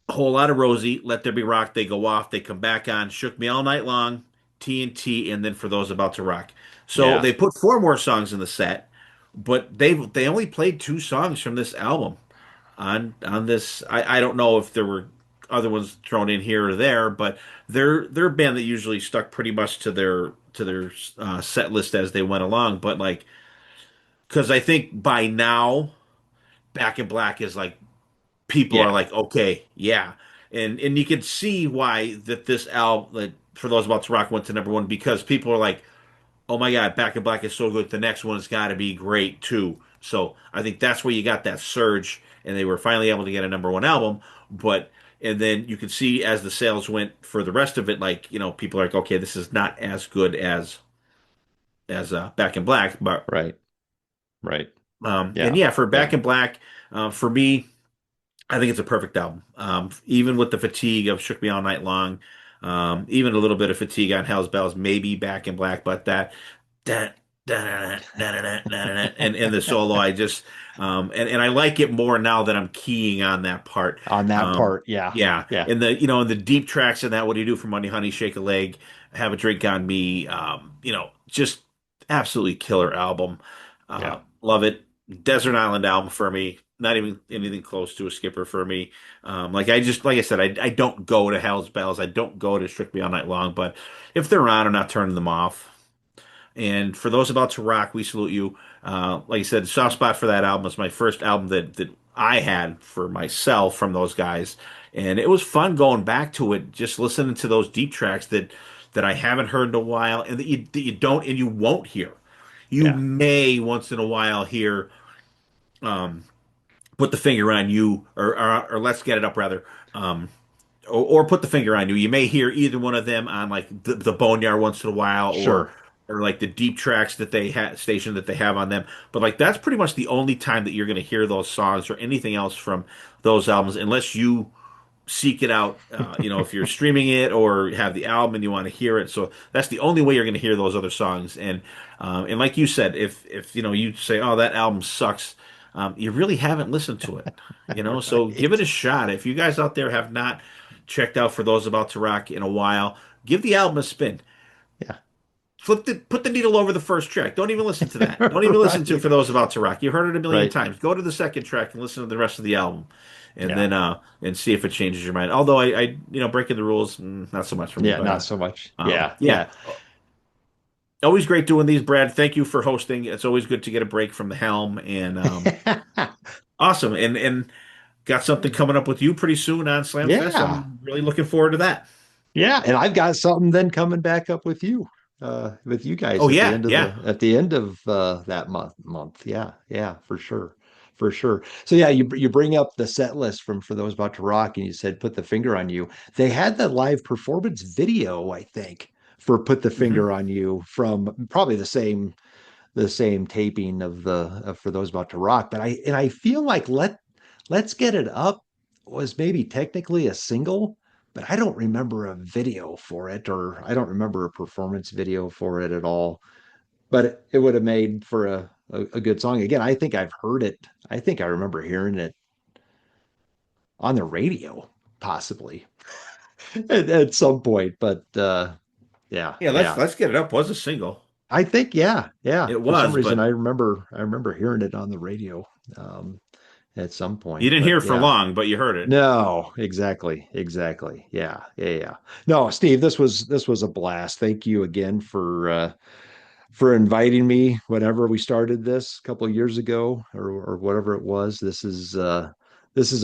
a whole lot of Rosie, Let There Be Rock, They Go Off, They Come Back On, Shook Me All Night Long, TNT, and then For Those About to Rock. So Yeah. they put four more songs in the set, but they only played two songs from this album on this. I don't know if there were other ones thrown in here or there, but they're a band that usually stuck pretty much to their set list as they went along. But like, because I think by now, Back in Black is like people are Yeah. like, okay, yeah, and you can see why that this album, like, for those about to rock, went to number one because people are like, oh my God, Back in Black is so good. The next one has got to be great too. So I think that's where you got that surge, and they were finally able to get a number one album. But and then you could see as the sales went for the rest of it, like people are like, okay, this is not as good as Back in Black, but Right. Right. and Yeah. yeah, for Yeah. Back in Black, for me. I think it's a perfect album. Even with the fatigue of Shook Me All Night Long, even a little bit of fatigue on Hell's Bells, maybe Back in Black, but that and the solo, I just and I like it more now that I'm keying on that part. On that Um, part, yeah. yeah, Yeah. and the deep tracks in that. What do you do for money, honey? Shake a leg, have a drink on me. Just absolutely killer album. Yeah. Love it. Desert Island album for me. Not even anything close to a skipper for me. Like I said, I don't go to Hell's Bells. I don't go to Strictly All Night Long. But if they're on, I'm not turning them off. And for those about to rock, we salute you. Like I said, soft spot for that album was my first album that I had for myself from those guys. And it was fun going back to it, just listening to those deep tracks that I haven't heard in a while, and that you don't and you won't hear. You Yeah. may once in a while hear um, "Put the Finger on You" or "Let's Get It Up" rather, um, or "Put the Finger on You." You may hear either one of them on like the Boneyard once in a while, Sure. or like the deep tracks that they station that they have on them. But like that's pretty much the only time that you're going to hear those songs or anything else from those albums, unless you seek it out. If you're streaming it or have the album and you want to hear it. So that's the only way you're going to hear those other songs. And like you said, if you say, "Oh, that album sucks," you really haven't listened to it. So give it Right. a shot. If you guys out there have not checked out For Those About to Rock in a while, give the album a spin. Yeah. Put the needle over the first track. Don't even listen to that. Don't even listen to Right. For Those About to Rock. You've heard it a million Right. times. Go to the second track and listen to the rest of the album, and Yeah. then and see if it changes your mind. Although breaking the rules, not so much for me. Yeah. But Not so much. Yeah. yeah, Yeah. always great doing these, Brad. Thank you for hosting. It's always good to get a break from the helm, and awesome. And got something coming up with you pretty soon on Slamfest. Yeah. I'm really looking forward to that. Yeah. And I've got something then coming back up with you guys Oh at the yeah, end of yeah. that month. Yeah. Yeah, for sure. For sure. So yeah, you bring up the set list from For Those About to Rock, and you said Put the Finger on You. They had the live performance video, I think, for Put the hmm Finger on You from probably the same taping of For Those About to Rock. But I feel like Let's Get It Up was maybe technically a single, but I don't remember a video for it, or I don't remember a performance video for it at all. But it would have made for a good song. Again, I think I've heard it. I think I remember hearing it on the radio, possibly at some point. But yeah, Yeah, let's yeah. let's get it up. Was a single. I think yeah, yeah. It For some was, reason, but I remember hearing it on the radio at some you point. didn't But hear it for yeah, long, but you heard it. no, exactly. Yeah, yeah, yeah. No, Steve, this was a blast. Thank you again for inviting me whenever we started this a couple of years ago, or whatever it was. This is a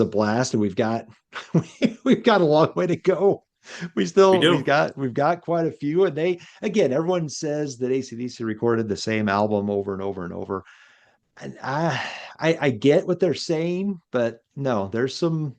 blast, and we've got a long way to go. We We've do. got quite a few, and everyone says that AC/DC recorded the same album over and over and over. And I get what they're saying, but no, there's some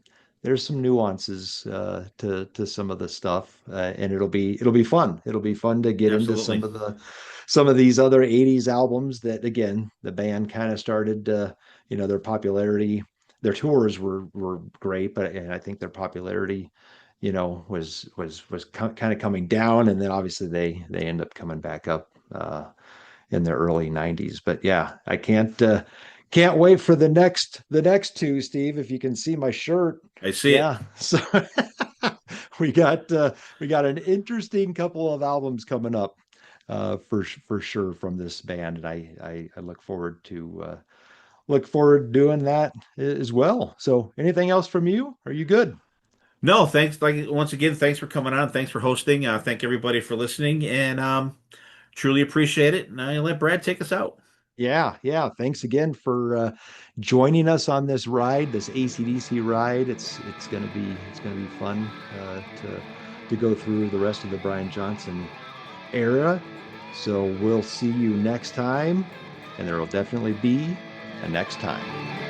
nuances to some of the stuff, and it'll be fun. It'll be fun to get into Absolutely. some of these other '80s albums that, again, the band kind of started. Their popularity, their tours were great, but and I think their popularity, was kind of coming down, and then obviously they end up coming back up. In the early '90s. But yeah, I can't wait for the next two, Steve. If you can see my shirt, I see it. yeah. So we got an interesting couple of albums coming up, for sure, from this band, and I look forward to doing that as well. So anything else from you? Are you good? No, thanks. Like once again, thanks for coming on. Thanks for hosting. Thank everybody for listening, and truly appreciate it. And I let Brad take us out. Yeah, yeah. Thanks again for joining us on this ride, this AC/DC ride. It's gonna be fun to go through the rest of the Brian Johnson era. So we'll see you next time, and there will definitely be a next time.